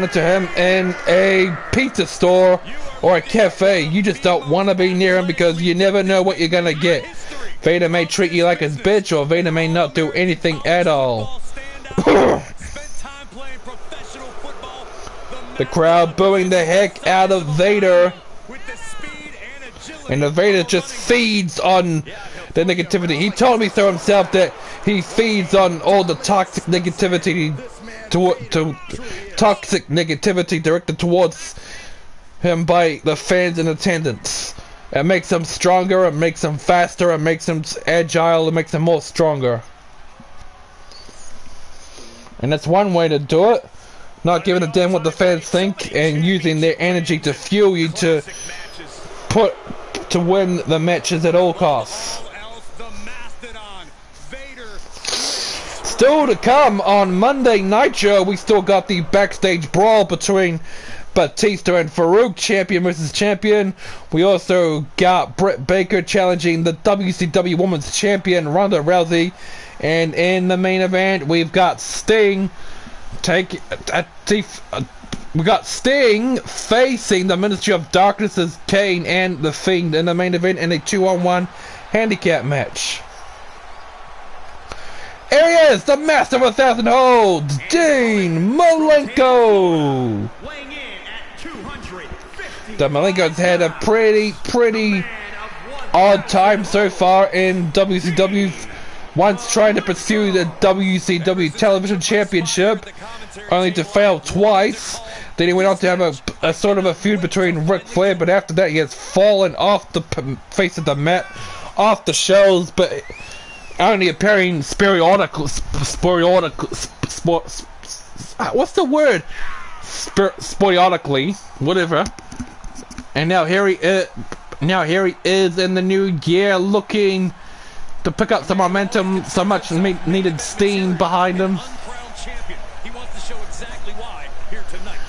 into him in a pizza store or a cafe. You just don't want to be near him because you never know what you're going to get. Vader may treat you like his bitch, or Vader may not do anything at all. The crowd booing the heck out of Vader. And the Vader just feeds on the negativity. He told me so himself that he feeds on all the toxic negativity toxic negativity directed towards him by the fans in attendance. It makes him stronger, it makes him faster, it makes him agile, it makes him more stronger. And that's one way to do it. Not giving a damn what the fans think and using their energy to fuel you to win the matches at all costs. Still to come on Monday Nitro, we still got the backstage brawl between Batista and Faarooq, champion versus champion. We also got Britt Baker challenging the WCW Women's Champion Ronda Rousey, and in the main event we've got Sting facing the Ministry of Darkness's Kane and the Fiend in the main event in a 2-on-1 handicap match. Here he is, the Master of 1,000 Holds, Malenko. The Malenko's had a pretty odd time so far in WCW. Once trying to pursue the WCW Television Championship, only to fail twice. Then he went on to have a sort of a feud between Ric Flair, but after that he has fallen off the face of the mat, off the shows, but only appearing sporadically. What's the word? Sporadically, whatever. And now here he is. In the new year, looking to pick up some momentum. So much needed steam behind him. He wants to show exactly why here tonight.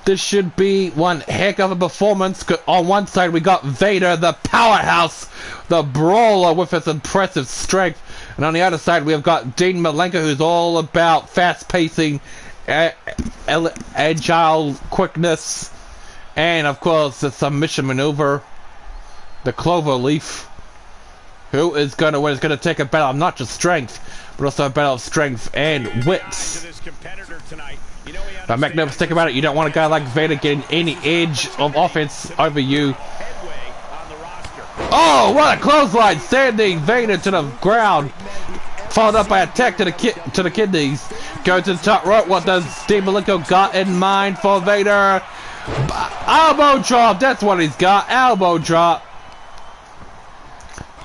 This should be one heck of a performance. On one side we got Vader, the powerhouse, the brawler with his impressive strength, and on the other side we have got Dean Malenko, who's all about fast-pacing, agile quickness, and of course the submission maneuver, the clover leaf. Who is going to win? It's going to take a battle of not just strength, but also a battle of strength and wits. But make no mistake about it, you don't want a guy like Vader getting any edge of offense over you. Oh, what a clothesline! Sending Vader to the ground. Followed up by a attack to the kidneys. Go to the top rope. What does Steve Malenko got in mind for Vader? Elbow drop. That's what he's got. Elbow drop.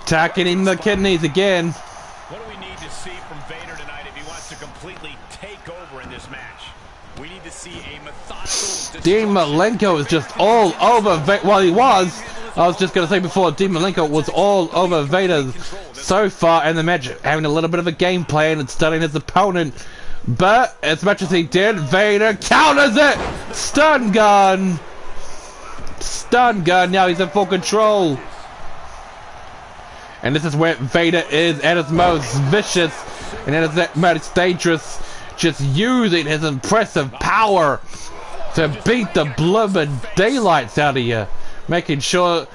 Attacking in the kidneys again. What do we need to see from Vader tonight if he wants to completely take over in this match? We need to see a methodical... Dean Malenko is just all over Vader. Well, he was. I was just going to say before, Dean Malenko was all over Vader so far in the match, having a little bit of a game plan and studying his opponent. But as much as he did, Vader counters it! Stun gun! Stun gun, now he's in full control. And this is where Vader is at his most vicious and at his most dangerous, just using his impressive power to beat the blooming daylights out of you. Making sure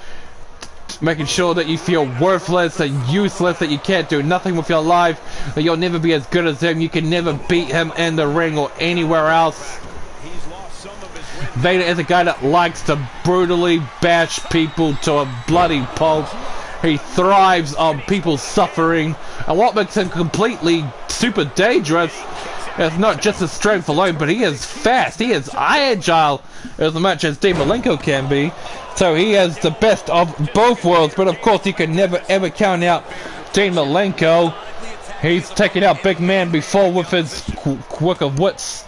that you feel worthless and useless, that you can't do nothing with your life, that you'll never be as good as him, you can never beat him in the ring or anywhere else. Vader is a guy that likes to brutally bash people to a bloody pulp. He thrives on people suffering, and what makes him completely super dangerous is not just his strength alone, but he is fast, he is agile as much as Dean Malenko can be. So he has the best of both worlds, but of course you can never ever count out Dean Malenko. He's taken out big man before with his quick of wits.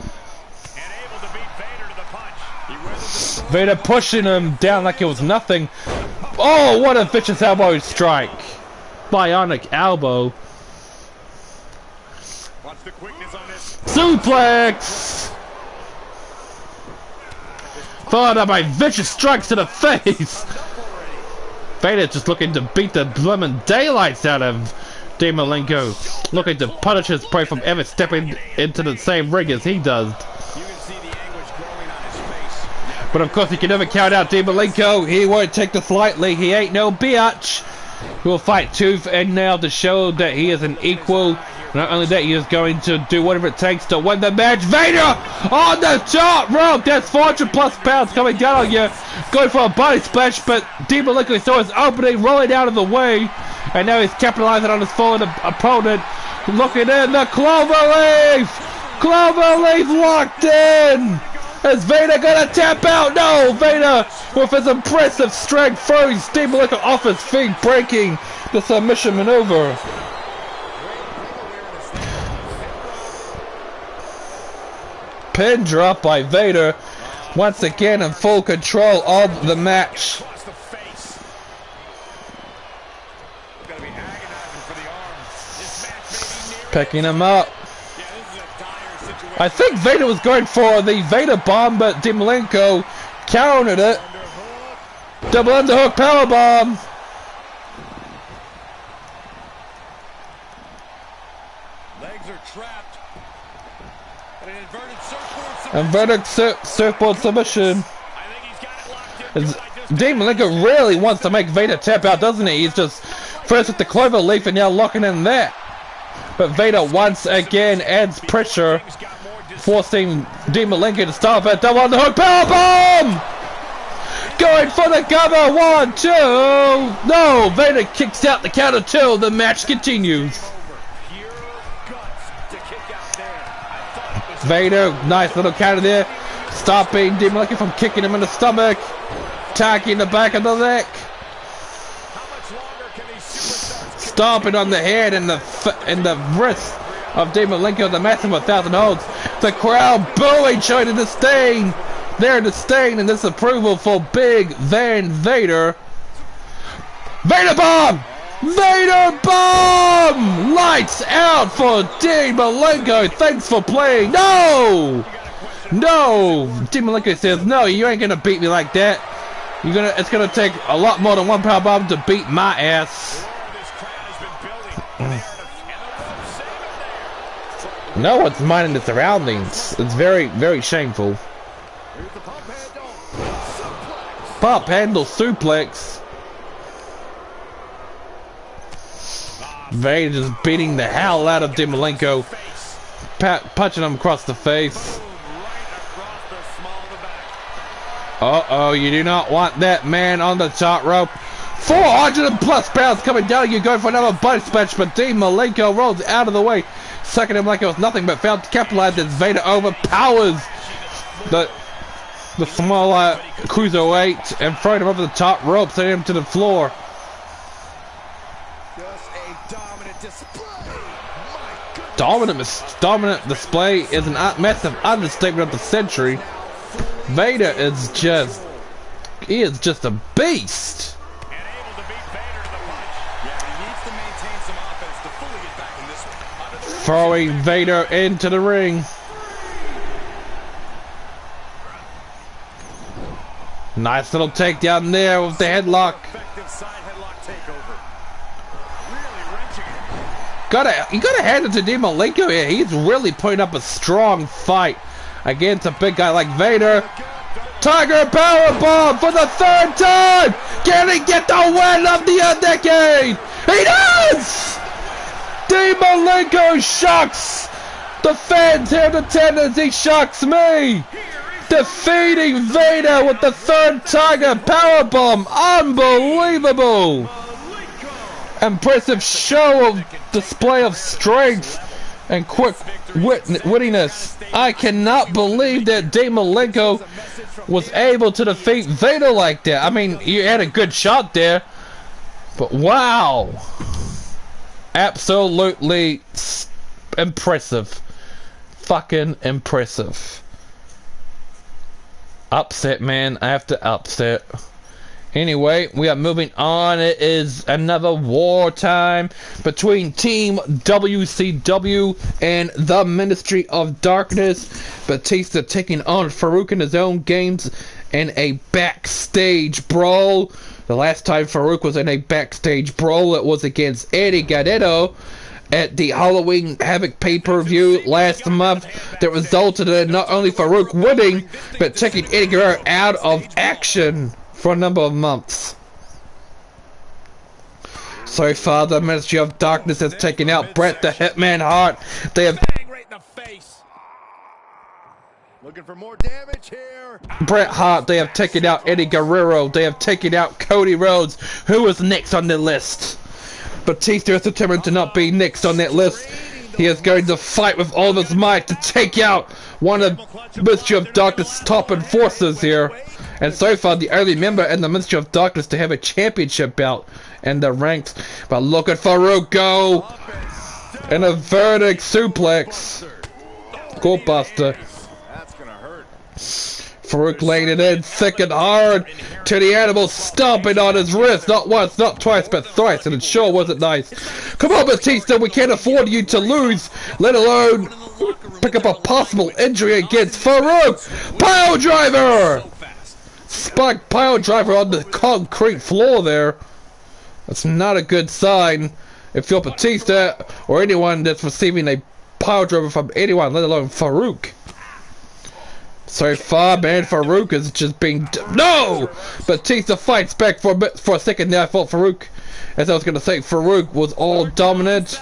Vader pushing him down like it was nothing. Oh, what a vicious elbow strike. Bionic elbow. Suplex! Followed up by vicious strikes to the face. Vader just looking to beat the blooming daylights out of Dean Malenko. Looking to punish his prey from ever stepping into the same ring as he does. But of course he can never count out Dean Malenko. He won't take this lightly. He ain't no bitch. He will fight tooth and nail to show that he is an equal. Not only that, he is going to do whatever it takes to win the match. Vader on the top rope. That's 400+ pounds coming down on you. Going for a body splash, but Dean Malenko saw his opening, rolling out of the way. And now he's capitalizing on his fallen opponent. Looking in the Cloverleaf. Cloverleaf locked in. Is Vader gonna tap out? No! Vader, with his impressive strength, throwing Dean Malenko off his feet, breaking the submission maneuver. Pin drop by Vader, once again in full control of the match. Picking him up. I think Vader was going for the Vader bomb, but Dean Malenko countered it. Double underhook power bomb. Legs are trapped. An inverted surfboard submission. Dean Malenko really wants to make Vader tap out, doesn't he? He's just first with the clover leaf and now locking in that. But Vader once again adds pressure, forcing Dean Malenko to stop it. Double underhook power bomb! Going for the cover. 1, 2. No, Vader kicks out the counter 2. The match continues. Vader, nice little counter there, stopping Dean Malenko from kicking him in the stomach, attacking the back of the neck, stomping on the head and the wrist of Dean Malenko, the massive 1,000 holds. The crowd booing, showing the disdain, their disdain and disapproval for Big Van Vader. Vader bomb! Vader bomb! Lights out for Dean Malenko. Thanks for playing. No! No! Dean Malenko says, no, you ain't gonna beat me like that. It's gonna take a lot more than one power bomb to beat my ass. No one's minding the surroundings. It's very, very shameful. Pop handle suplex. Vader just beating the hell out of Dean Malenko, punching him across the face. Uh-oh, you do not want that man on the top rope. 400 plus pounds coming down. You go for another body splash, but Malenko rolls out of the way, sucking him like it was nothing, but failed to capitalize as Vader overpowers the smaller cruiserweight and throwing him over the top rope, sending him to the floor. Just a dominant display. Dominant display is an massive understatement of the century. Vader is just, he is just a beast. And able to beat Vader to the punch. Yeah, he needs to maintain some offense to fully get back in this one. Throwing Vader into the ring. Nice little takedown there with the headlock. Effective side headlock takeover. Really wrenching. You gotta hand it to Malenko here. He's really putting up a strong fight against a big guy like Vader. Tiger Powerbomb for the third time! Can he get the win of the decade? He does! Malenko shocks the fans here in attendance. He shocks me! Defeating Vader with the third Tiger Powerbomb. Unbelievable! Impressive show of display of strength and quick wittiness. I cannot believe that Malenko was able to defeat Vader like that. I mean, you had a good shot there, but wow, absolutely impressive, fucking impressive. Upset, man. I have to upset. Anyway, we are moving on. It is another war time between Team WCW and the Ministry of Darkness. Batista taking on Faarooq in his own games in a backstage brawl. The last time Faarooq was in a backstage brawl, it was against Eddie Guerrero at the Halloween Havoc pay-per-view last month that resulted in not only Faarooq winning, but taking Eddie Guerrero out of action for a number of months. So far, the Ministry of Darkness has taken out Bret the Hitman Hart. They have right in the face. Looking for more damage here. Bret Hart. They have taken out Eddie Guerrero. They have taken out Cody Rhodes. Who is next on the list? Batista is determined to not be next on that list. He is going to fight with all of his might to take out one of Ministry of Darkness' top enforcers here. And so far, the only member in the Ministry of Darkness to have a championship bout in the ranks. But look at Faarooq go! And a verdict suplex. Goal buster. That's gonna hurt. Faarooq laying it in thick and hard to the animal, stomping on his wrist. Not once, not twice, but thrice. And it sure wasn't nice. Come on, Batista, we can't afford you to lose, let alone pick up a possible injury against Faarooq. Pile driver! Spike pile driver on the concrete floor there. That's not a good sign if you're Batista or anyone that's receiving a pile driver from anyone, let alone Faarooq. So far, man, Faarooq is just being... No! Batista fights back for a second there. I thought Faarooq, as I was going to say, Faarooq was all dominant.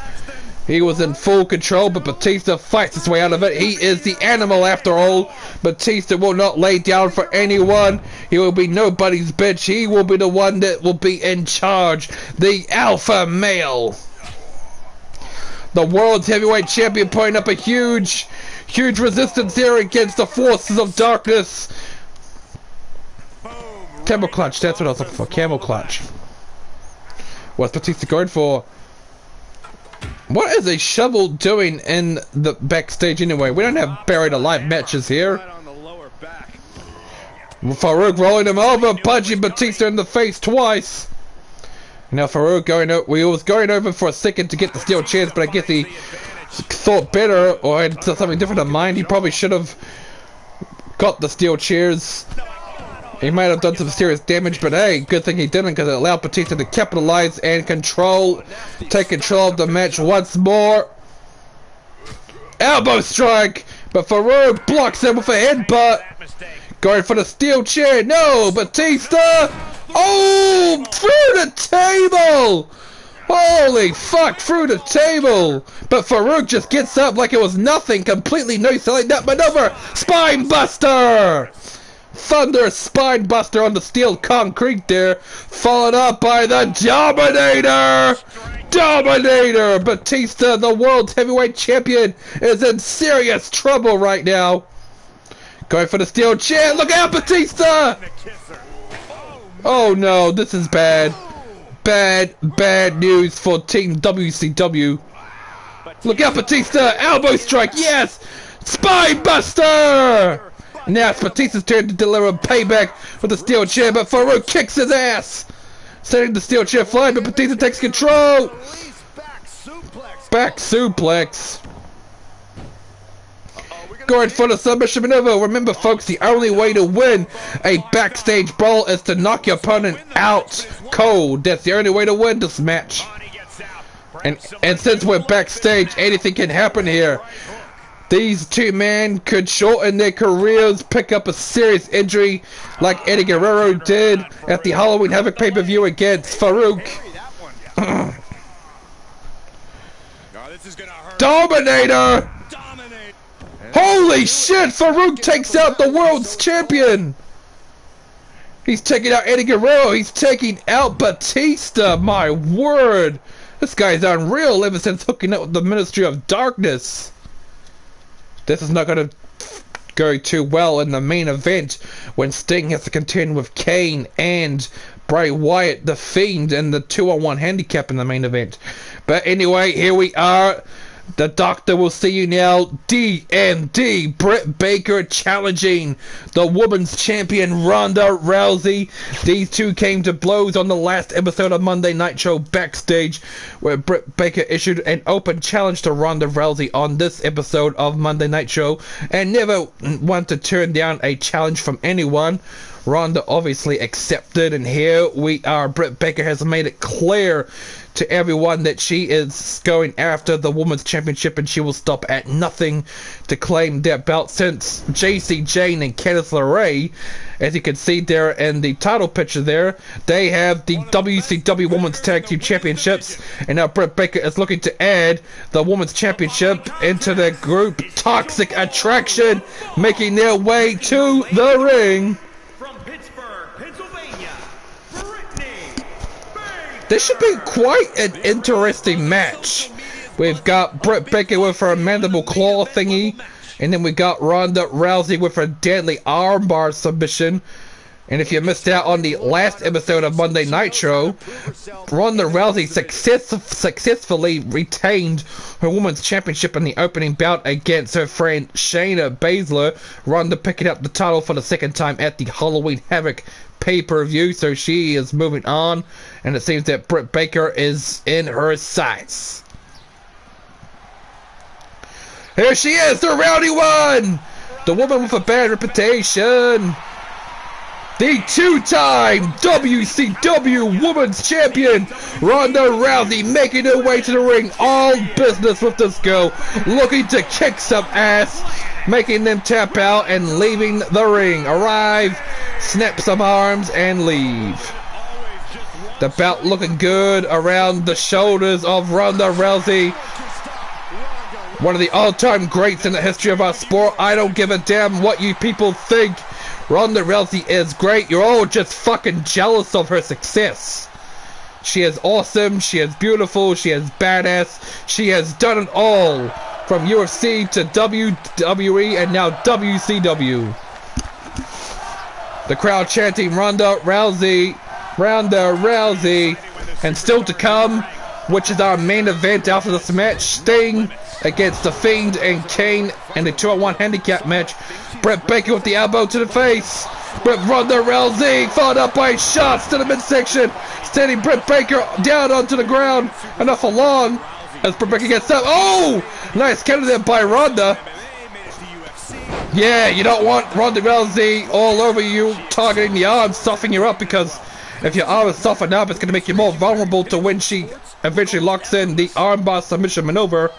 He was in full control, but Batista fights his way out of it. He is the animal after all. Batista will not lay down for anyone. He will be nobody's bitch. He will be the one that will be in charge. The alpha male. The world's heavyweight champion putting up a huge resistance here against the forces of darkness. Camel clutch, that's what I was looking for. Camel clutch. What's Batista going for? What is a shovel doing in the backstage anyway? We don't have buried alive matches here. Faarooq rolling him over, punching Batista in the face twice. Now Faarooq we was going over for a second to get the steel chairs, but I guess he thought better or had something different in mind. He probably should have got the steel chairs. He might have done some serious damage, but hey, good thing he didn't, because it allowed Batista to capitalize and take control of the match once more. Elbow strike, but Faarooq blocks him with a headbutt. Going for the steel chair. No, Batista. Oh, through the table. Holy fuck, through the table. But Faarooq just gets up like it was nothing, completely no selling that maneuver. Spine buster. thunderous spine buster on the steel concrete there, followed up by the Dominator! Dominator! Batista, the world heavyweight champion, is in serious trouble right now. Going for the steel chair. Look out, Batista! Oh no, this is bad. Bad news for Team WCW. Look out, Batista! Elbow strike, yes! Spine buster! Now it's Batista's turn to deliver payback with the steel chair, but Faarooq kicks his ass! Setting the steel chair flying, but Batista takes control! Back suplex. Going for the submission maneuver. Remember, folks, the only way to win a backstage brawl is to knock your opponent out cold. That's the only way to win this match. And since we're backstage, anything can happen here. These two men could shorten their careers, pick up a serious injury like Eddie Guerrero did at the Halloween Havoc pay-per-view against Faarooq. Dominator! Holy shit! Faarooq takes out the world's champion! He's taking out Eddie Guerrero. He's taking out Batista. My word! This guy's unreal ever since hooking up with the Ministry of Darkness. This is not going to go too well in the main event when Sting has to contend with Kane and Bray Wyatt, the Fiend, and the 2-on-1 handicap in the main event. But anyway, here we are. The Doctor will see you now. DMD, Britt Baker challenging the women's champion Ronda Rousey. These two came to blows on the last episode of Monday Nitro Backstage, where Britt Baker issued an open challenge to Ronda Rousey on this episode of Monday Nitro and never wanted to turn down a challenge from anyone. Ronda obviously accepted, and here we are. Britt Baker has made it clear to everyone that she is going after the Women's Championship and she will stop at nothing to claim that belt. Since JC Jane and Candice LeRae, as you can see there in the title picture there, they have the WCW Women's Tag Team Championships, and now Britt Baker is looking to add the Women's Championship into their group Toxic Attraction, making their way to the ring. This should be quite an interesting match. We've got Britt Baker with her mandible claw thingy, and then we got Ronda Rousey with her deadly armbar submission. And if you missed out on the last episode of Monday Nitro, Ronda Rousey successfully retained her Women's Championship in the opening bout against her friend Shayna Baszler. Ronda picking up the title for the second time at the Halloween Havoc pay-per-view, so she is moving on, and it seems that Britt Baker is in her sights. Here she is, the Rowdy One! The woman with a bad reputation. The two-time WCW Women's Champion, Ronda Rousey, making her way to the ring. All business with this girl, looking to kick some ass, making them tap out and leaving the ring. Arrive, snap some arms, and leave. The belt looking good around the shoulders of Ronda Rousey. One of the all-time greats in the history of our sport. I don't give a damn what you people think. Ronda Rousey is great. You're all just fucking jealous of her success. She is awesome. She is beautiful. She is badass. She has done it all. From UFC to WWE and now WCW. The crowd chanting Ronda Rousey, Ronda Rousey. And still to come, which is our main event after this match, Sting against the Fiend and Kane in the 2-on-1 handicap match. Britt Baker with the elbow to the face, but Ronda Rousey followed up by shots to the midsection, sending Britt Baker down onto the ground. Enough for long as Britt Baker gets up. Oh, nice counter there by Ronda. Yeah, you don't want Ronda Rousey all over you, targeting the arms, softening you up, because if your arm is softened up, it's going to make you more vulnerable to when she eventually locks in the armbar submission maneuver.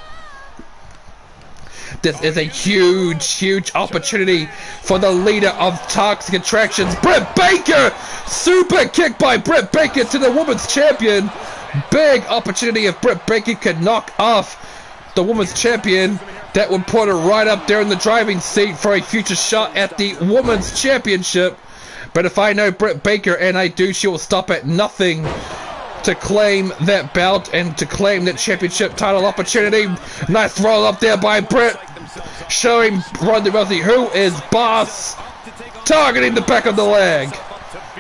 This is a huge opportunity for the leader of Toxic Attractions, Britt Baker! Super kick by Britt Baker to the Women's Champion. Big opportunity if Britt Baker could knock off the Women's Champion. That would put her right up there in the driving seat for a future shot at the Women's Championship. But if I know Britt Baker, and I do, she will stop at nothing to claim that bout and to claim that championship title opportunity. Nice roll up there by Britt, showing Ronda Rousey who is boss, targeting the back of the leg.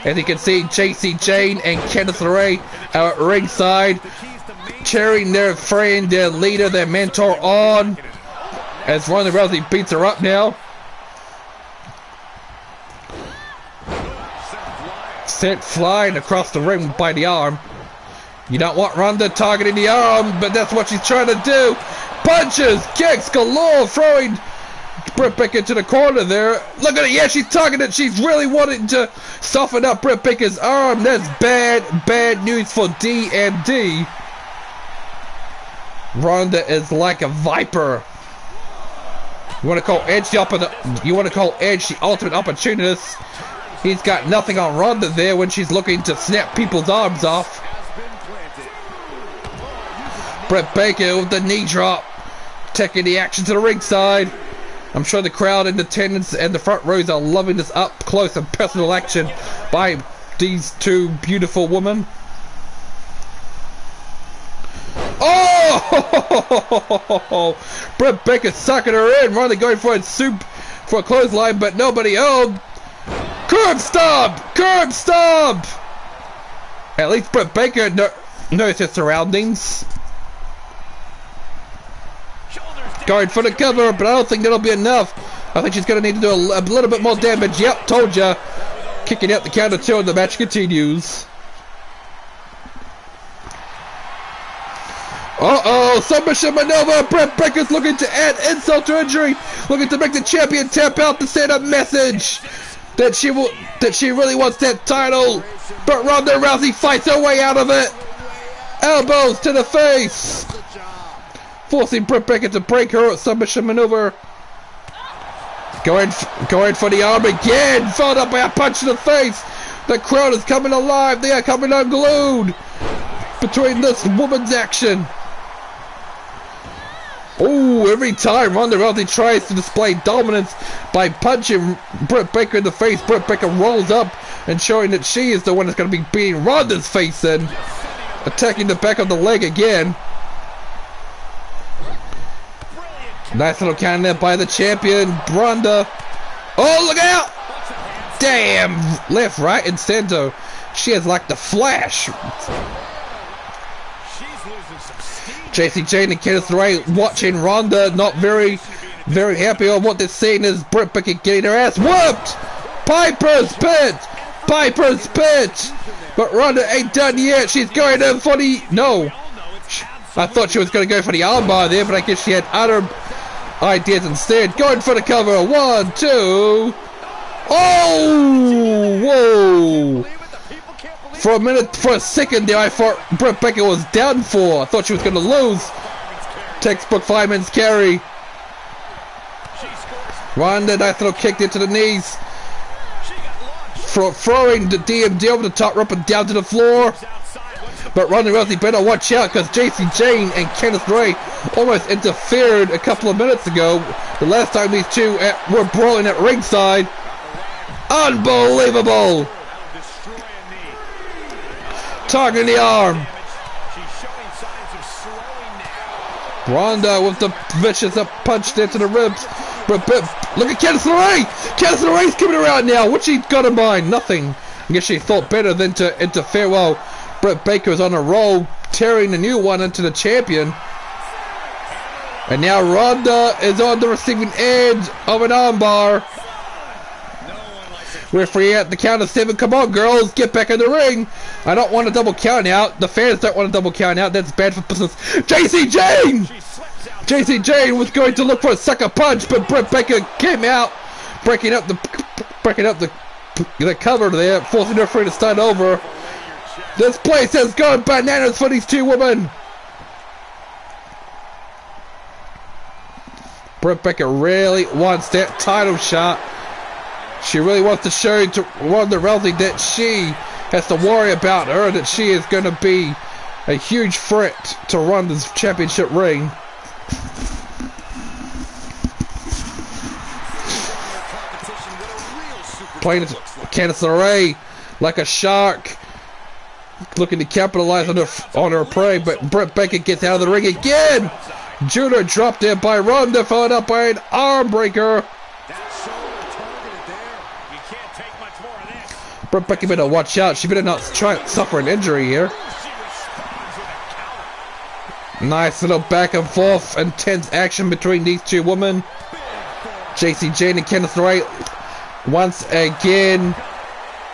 As you can see, Kacy Jane and Candice LeRae are at ringside, cheering their friend, their leader, their mentor on, as Ronda Rousey beats her up now. Sent flying across the ring by the arm. You don't want Ronda targeting the arm, but that's what she's trying to do. Punches, kicks galore, throwing Britt Baker to the corner there. Look at it, yeah, she's targeting it. She's really wanting to soften up Britt Baker's arm. That's bad news for DMD. Ronda is like a viper. You want to call Edge the ultimate opportunist. He's got nothing on Ronda there when she's looking to snap people's arms off. Britt Baker with the knee drop, taking the action to the ringside. I'm sure the crowd in attendance and the front rows are loving this up close and personal action by these two beautiful women. Oh! Britt Baker sucking her in. Ronda going for a clothesline, but nobody. Oh! Curb stomp! Curb stomp! At least Britt Baker knows her surroundings. Going for the cover, but I don't think that'll be enough. I think she's going to need to do a little bit more damage. Yep, told ya. Kicking out the counter 2 and the match continues. Uh-oh, submission maneuver. Britt Baker's looking to add insult to injury. Looking to make the champion tap out to send a message that she really wants that title. But Ronda Rousey fights her way out of it. Elbows to the face, forcing Britt Baker to break her submission maneuver. Going for the arm again, followed up by a punch to the face. The crowd is coming alive. They are coming unglued between this woman's action. Oh, every time Ronda Rousey tries to display dominance by punching Britt Baker in the face, Britt Baker rolls up and showing that she is the one that's going to be beating Ronda's face in. Attacking the back of the leg again. Nice little count there by the champion, Ronda. Oh, look out! Damn! Left, right, and center. She is like the Flash. Kacy Jane and Candice LeRae watching Ronda, not very happy on what they're seeing is Britt Baker getting her ass whooped. Piper's Pit! Piper's Pit! But Ronda ain't done yet. She's going in for the... No. I thought she was going to go for the armbar there, but I guess she had other ideas instead. Going for the cover. 1, 2. Oh! Whoa! For a second there, I thought Britt Baker was done for. I thought she was going to lose. Textbook fireman's carry. Ronda, nice little kick into the knees. Throwing the DMD over the top rope and down to the floor. But Ronda Rousey better watch out because Kacy Jane and Candice LeRae almost interfered a couple of minutes ago. The last time these two were brawling at ringside. Unbelievable! Targeting the arm. Ronda with the vicious up punch there to the ribs. But look at Candice LeRae! Candice LeRae's coming around now. What's she got in mind? Nothing. I guess she thought better than to interfere. Well, Britt Baker's on a roll, tearing the new one into the champion. And now Ronda is on the receiving end of an armbar. Referee at the count of 7. Come on, girls, get back in the ring. I don't want a double count out. The fans don't want a double count out. That's bad for business. Kacy Jane! Kacy Jane was going to look for a sucker punch, but Britt Baker came out, breaking up the cover there, forcing the referee to start over. This place has gone bananas for these two women. Britt Baker really wants that title shot. She really wants to show to Ronda Rousey that she has to worry about her, that she is going to be a huge threat to Ronda's championship ring. playing Cantanzaro like a shark, looking to capitalize on her prey, but Britt Baker gets out of the ring again. Judah dropped there by Ronda, followed up by an arm breaker. Britt Baker better watch out. She better not try to suffer an injury here. Nice little back and forth, intense action between these two women. Jacy Jane and Cantanzaro once again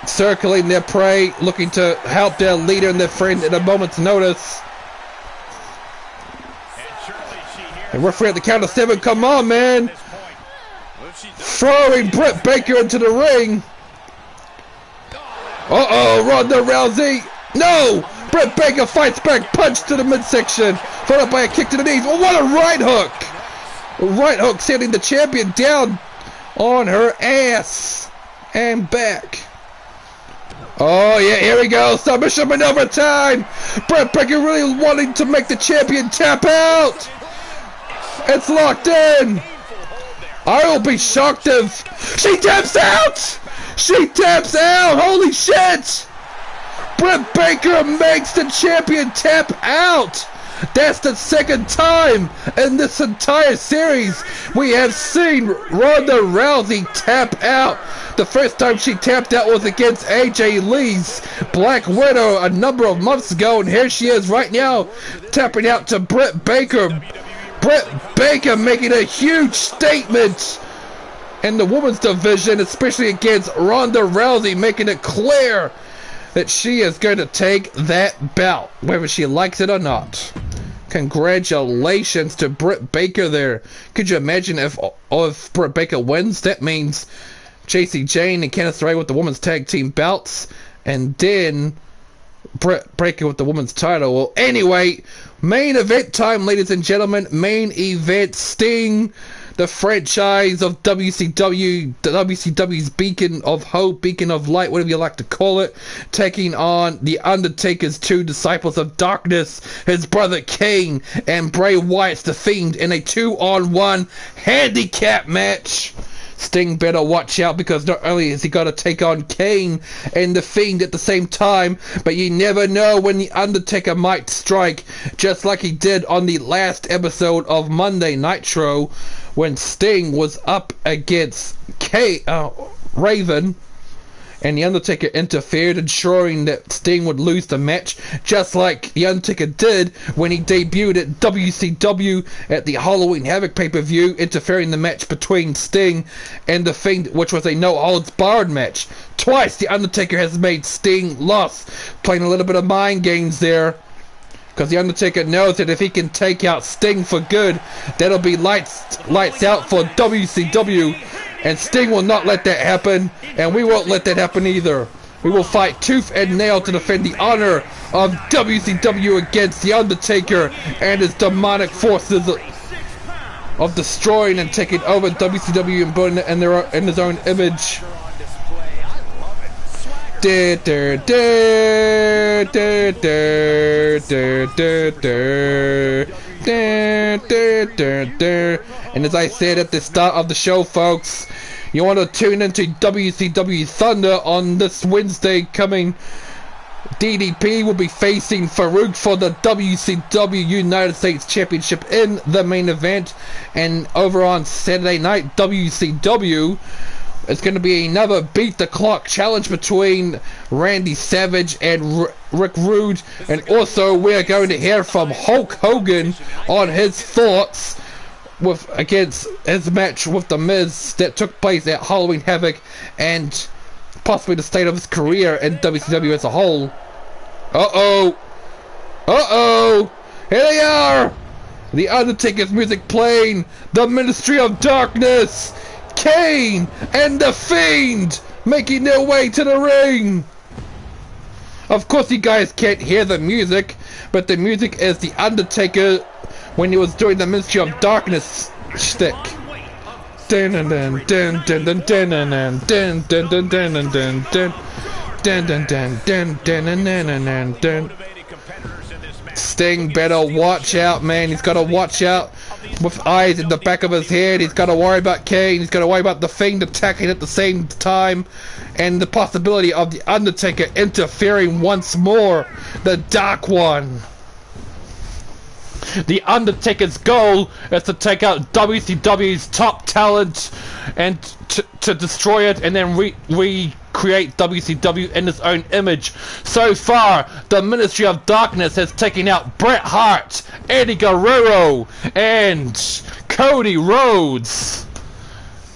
circling their prey, looking to help their leader and their friend at a moment's notice. And referee at the count of 7. Come on, man. Throwing Britt Baker into the ring. Uh-oh, Ronda Rousey. No! Britt Baker fights back, punch to the midsection, followed up by a kick to the knees. Oh, what a right hook! Right hook sending the champion down on her ass and back. Oh yeah, here we go. Submission maneuver time. Britt Baker really wanting to make the champion tap out. It's locked in. I will be shocked if she taps out. She taps out. Holy shit! Britt Baker makes the champion tap out. That's the second time in this entire series we have seen Ronda Rousey tap out. The first time she tapped out was against AJ Lee's Black Widow a number of months ago, and here she is right now tapping out to Britt Baker. Britt Baker making a huge statement in the women's division, especially against Ronda Rousey, making it clear that she is going to take that bout, whether she likes it or not. Congratulations to Britt Baker there. Could you imagine if Britt Baker wins? That means Jacy Jane and Cantanzaro with the women's tag team belts, and then Britt Baker with the women's title. Well, anyway, main event time, ladies and gentlemen. Main event, Sting, the franchise of WCW, WCW's beacon of hope, beacon of light, whatever you like to call it, taking on the Undertaker's two disciples of darkness, his brother Kane and Bray Wyatt's The Fiend, in a 2-on-1 handicap match. Sting better watch out, because not only has he got to take on Kane and The Fiend at the same time, but you never know when the Undertaker might strike, just like he did on the last episode of Monday Nitro, when Sting was up against Raven, and the Undertaker interfered, ensuring that Sting would lose the match, just like the Undertaker did when he debuted at WCW at the Halloween Havoc pay-per-view, interfering the match between Sting and The Fiend, which was a no-holds-barred match. Twice the Undertaker has made Sting lose, playing a little bit of mind games there, because the Undertaker knows that if he can take out Sting for good, that'll be lights out for WCW. And Sting will not let that happen, and we won't let that happen either. We will fight tooth and nail to defend the honor of WCW against the Undertaker and his demonic forces of destroying and taking over WCW and putting it in his own image. And as I said at the start of the show, folks, you want to tune into WCW Thunder on this Wednesday coming. DDP will be facing Faarooq for the WCW United States Championship in the main event. And over on Saturday night, WCW, it's going to be another Beat the Clock challenge between Randy Savage and Rick Rude. And also we're going to hear from Hulk Hogan on his thoughts against his match with The Miz that took place at Halloween Havoc, and possibly the state of his career in WCW as a whole. Uh-oh! Here they are! The Undertaker's music playing, the Ministry of Darkness, Kane and The Fiend making their way to the ring. Of course you guys can't hear the music, but the music is the Undertaker when he was doing the Ministry of Darkness shtick. Sting better watch out, man. He's got to watch out with eyes in the back of his head. He's got to worry about Kane. He's got to worry about the Fiend attacking at the same time, and the possibility of the Undertaker interfering once more. The Dark One. The Undertaker's goal is to take out WCW's top talent and to destroy it and then recreate WCW in its own image. So far, the Ministry of Darkness has taken out Bret Hart, Eddie Guerrero, and Cody Rhodes.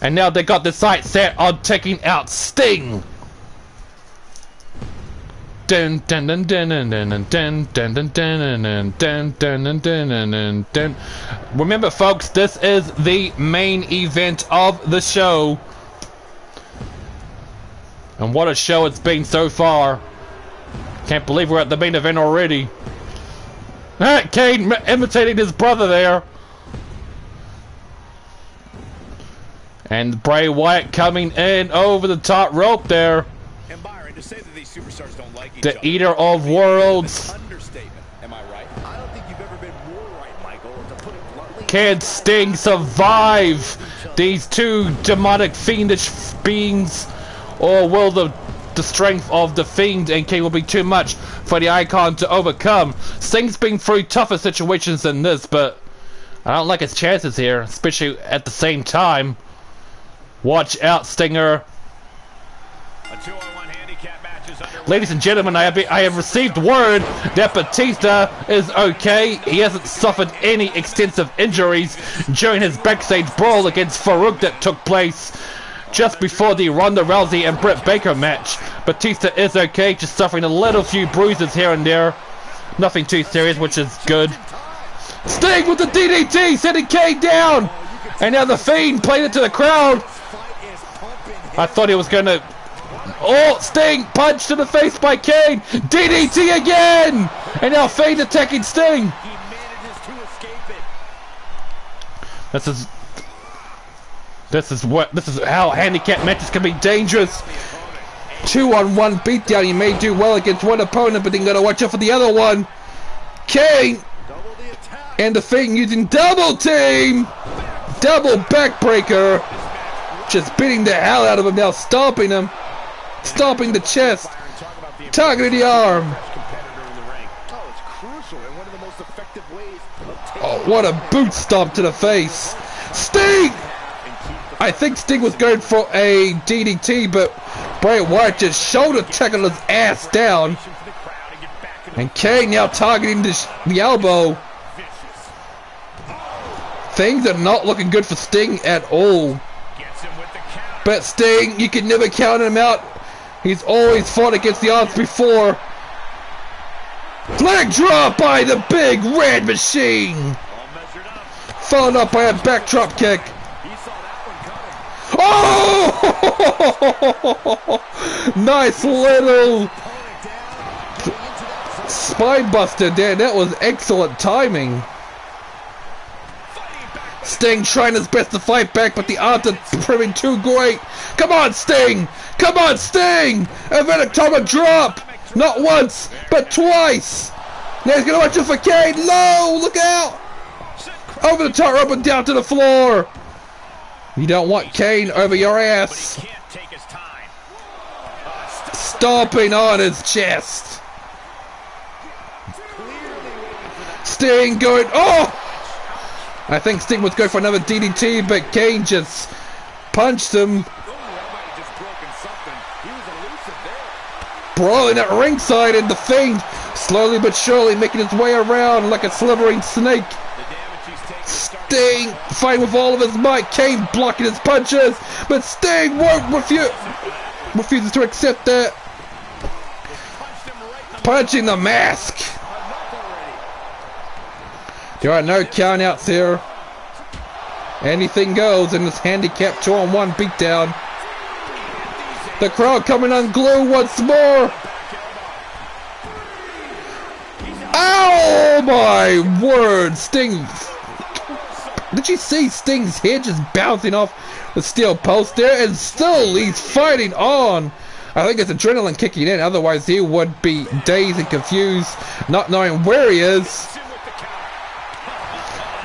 And now they got the sights set on taking out Sting. Dun dun dun dun dun dun dun dun dun dun dun dun dun dun. Remember, folks, this is the main event of the show, and what a show it's been so far. Can't believe we're at the main event already. Kane imitating his brother there, and Bray Wyatt coming in over the top rope there. Say that these superstars don't like each the other. Eater of Worlds. Understatement. Am I right? I don't think you've ever been more right, Michael. To put it bluntly, Can Sting survive these two demonic fiendish beings, or will the strength of the Fiend and Kane will be too much for the Icon to overcome? Sting's been through tougher situations than this, but I don't like his chances here, especially at the same time. Watch out, Stinger. a 2-on-1 handicap match is underway. Ladies and gentlemen, I have received word that Batista is okay. He hasn't suffered any extensive injuries during his backstage brawl against Faarooq that took place just before the Ronda Rousey and Britt Baker match. Batista is okay, just suffering a little few bruises here and there. Nothing too serious, which is good. Sting with the DDT, sending Kane down! And now the Fiend played it to the crowd. I thought he was gonna... Oh, Sting punched to the face by Kane. DDT again! And now Fiend attacking Sting. He manages to escape it. This is how handicap matches can be dangerous. 2-on-1 beatdown. You may do well against one opponent, but then you gotta watch out for the other one. Kane and the Fiend using double team, double backbreaker, just beating the hell out of him now, stomping him, stomping the chest, targeting the arm. Oh, what a boot stomp to the face. Sting! I think Sting was going for a DDT, but Bray Wyatt just shoulder tackled his ass down. And Kane now targeting the elbow. Things are not looking good for Sting at all. But Sting, you can never count him out. He's always fought against the odds before. Flag drop by the big red machine. Followed up by a backdrop kick. Oh! Nice little spine buster there. That was excellent timing. Sting trying his best to fight back, but the odds are proving too great. Come on, Sting! Come on, Sting! Atomic drop! Not once, but twice! Now he's gonna watch it for Kane. Low! Look out! Over the top rope and down to the floor. You don't want Kane over your ass. Stomping on his chest. Sting going. Oh! I think Sting was going for another DDT, but Kane just punched him. Brawling at ringside, and the Fiend slowly but surely making his way around like a slithering snake. Sting fighting with all of his might. Kane blocking his punches, but Sting refuses to accept that. Punching the mask. There are no countouts here. Anything goes in this handicap 2-on-1 beatdown. The crowd coming unglued once more. Oh my word! Sting. Did you see Sting's head just bouncing off the steel post there? And still he's fighting on. I think it's adrenaline kicking in. Otherwise he would be dazed and confused, not knowing where he is.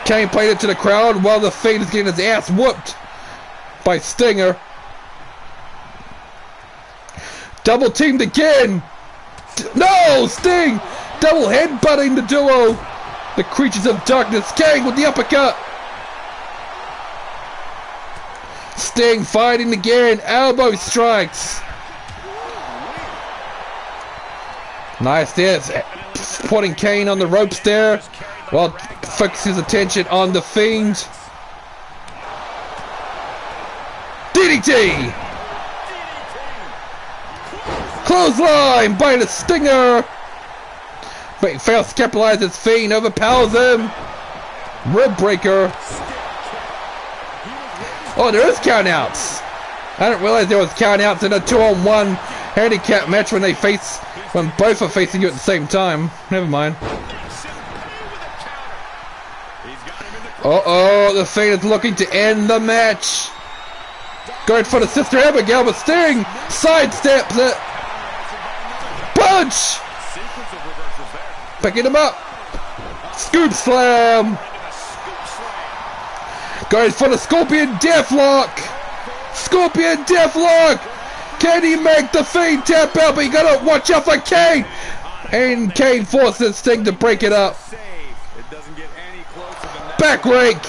Kane played it to the crowd while the Fiend is getting his ass whooped by Stinger. Double teamed again. No, Sting double headbutting the duo. The Creatures of Darkness. Kane with the uppercut. Sting fighting again. Elbow strikes. Nice there. Putting Kane on the ropes there while focuses his attention on the Fiend. DDT! Clothesline by the Stinger! But he fails to capitalize his Fiend, overpowers him. Rib breaker. Oh, there is countouts. I didn't realize there was countouts in a 2-on-1 handicap match when both are facing you at the same time. Never mind. Uh-oh, the Fiend is looking to end the match. Going for the Sister Abigail, but Sting sidesteps it. Punch! Picking him up. Scoop slam. Going for the Scorpion Deathlock. Scorpion Deathlock. Can he make the Fiend tap out? But you gotta watch out for Kane. And Kane forces Sting to break it up. Back rake.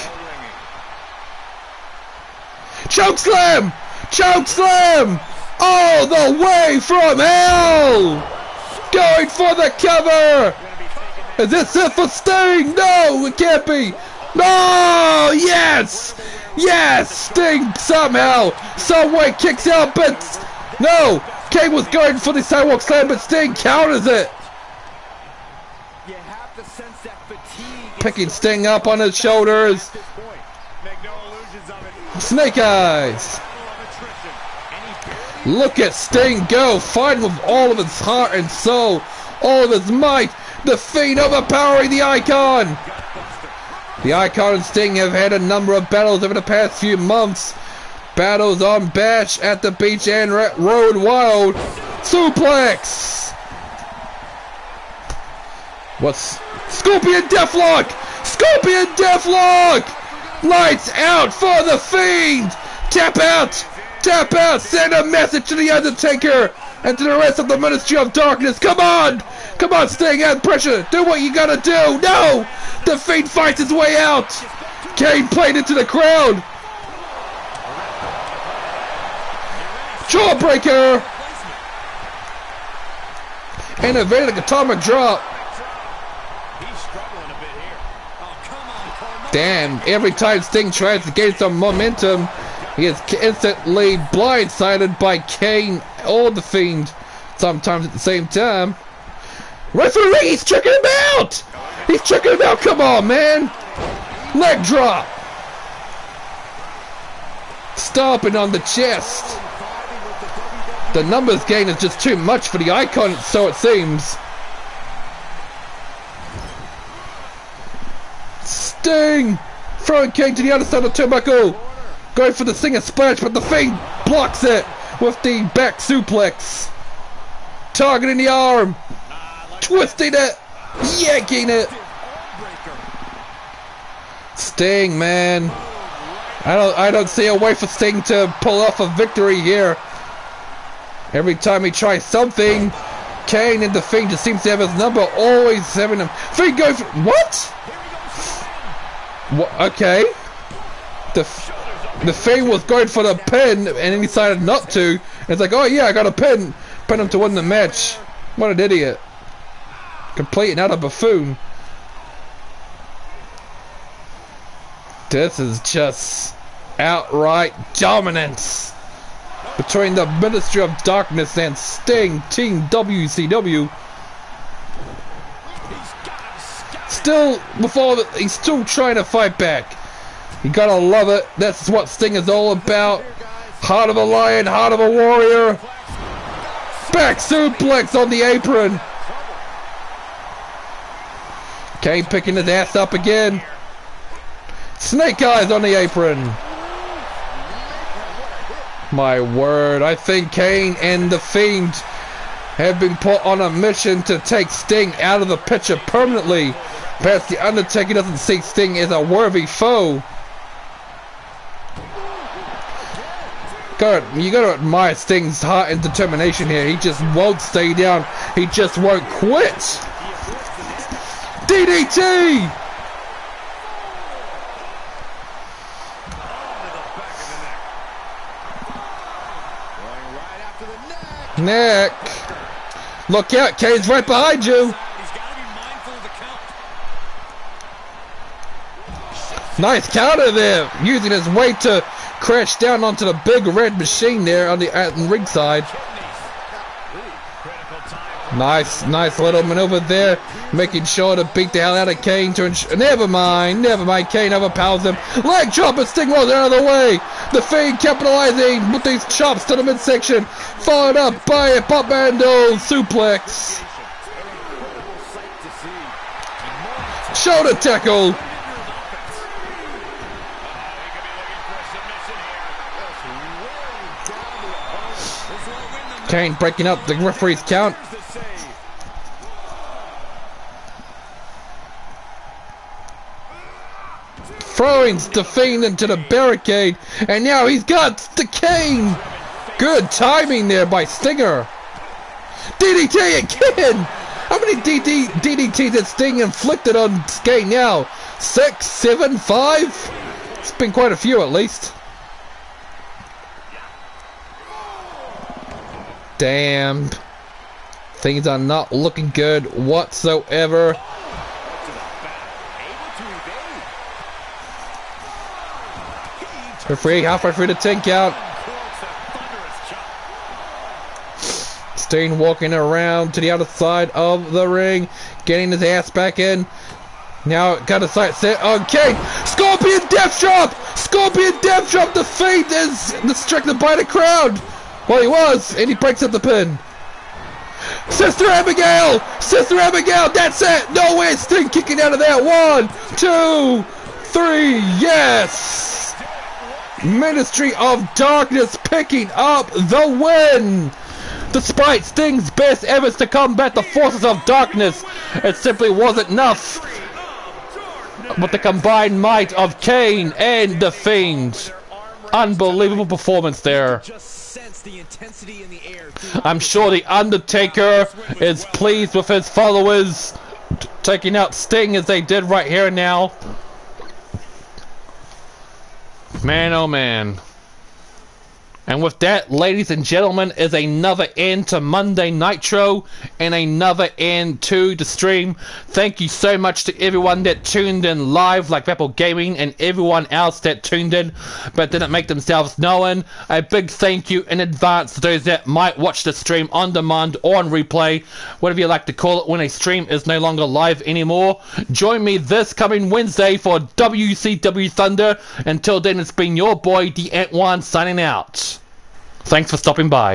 Choke slam. Choke slam. All the way from hell. Going for the cover. Is this it for Sting? No, it can't be. No, yes. Yes, Sting somehow, some way kicks out, but no. Kane was going for the sidewalk slam, but Sting counters it. Picking Sting up on his shoulders. Snake eyes. Look at Sting go, fighting with all of his heart and soul, all of his might. The Fiend overpowering the Icon. The Icon and Sting have had a number of battles over the past few months. Battles on Bash, at the Beach, and Road Wild. Suplex. What's Scorpion Deathlock? Scorpion Deathlock. Lights out for the Fiend. Tap out. Tap out. Send a message to the Undertaker and to the rest of the Ministry of Darkness. Come on. Come on, Sting, add pressure. Do what you gotta do. No! The Fiend fights his way out. Kane played into the crowd. Jawbreaker. And a Vader atomic drop. Damn, every time Sting tries to gain some momentum, he is instantly blindsided by Kane or the Fiend, sometimes at the same time. Referee, he's checking him out! He's checking him out, come on, man! Leg drop! Stomping on the chest. The numbers gain is just too much for the Icon, so it seems. Sting! Throwing Kane to the other side of the turnbuckle. Going for the Singer Splash, but the Fiend blocks it with the back suplex. Targeting the arm. Twisting it. Yanking it. Sting, man. I don't see a way for Sting to pull off a victory here. Every time he tries something, Kane and the Fiend just seems to have his number, always having him. Fiend go for what? Okay. The Fiend was going for the pin and then he decided not to. And it's like, oh yeah, I got a pin him to win the match. What an idiot. Complete and utter buffoon. This is just outright dominance between the Ministry of Darkness and Sting, Team WCW. He's still trying to fight back. You gotta love it. That's what Sting is all about. Heart of a lion, heart of a warrior. Back suplex on the apron. Kane picking his ass up again. Snake eyes on the apron. My word, I think Kane and the Fiend have been put on a mission to take Sting out of the picture permanently. Perhaps the Undertaker doesn't see Sting as a worthy foe. You gotta admire Sting's heart and determination here. He just won't stay down. He just won't quit. DDT! Neck. Look out, Kane's right behind you. Nice counter there, using his weight to crash down onto the big red machine there on the ringside. Nice little maneuver there, making sure to beat the hell out of Kane to ensure. Never mind, Kane overpowers him. Leg chop, and Sting rolls out of the way. The Fiend capitalizing with these chops to the midsection, followed up by a pop handle suplex. Shoulder tackle. Kane breaking up the referee's count. Throwing the Fiend into the barricade, and now he's got the Kane. Good timing there by Stinger. DDT again. How many DDTs has Sting inflicted on Kane now? 6, 7, 5? It's been quite a few at least. Damn. Things are not looking good whatsoever. Referee halfway through the 10 count. Sting walking around to the other side of the ring, getting his ass back in. Now got a sight set on Kane. Scorpion Death Drop! Scorpion Death Drop! The Fiend is distracted by the crowd. Well, he was, and he breaks up the pin. Sister Abigail! Sister Abigail! That's it! No way! Sting kicking out of that. 1, 2, 3. Yes! Ministry of Darkness picking up the win! Despite Sting's best efforts to combat the forces of darkness, it simply wasn't enough. With the combined might of Kane and the Fiend. Unbelievable performance there. I'm sure the Undertaker is pleased with his followers taking out Sting as they did right here and now. Man, oh man. And with that, ladies and gentlemen, is another end to Monday Nitro and another end to the stream. Thank you so much to everyone that tuned in live, like Apple Gaming, and everyone else that tuned in but didn't make themselves known. A big thank you in advance to those that might watch the stream on demand or on replay, whatever you like to call it, when a stream is no longer live anymore. Join me this coming Wednesday for WCW Thunder. Until then, it's been your boy, the Ant One, signing out. Thanks for stopping by.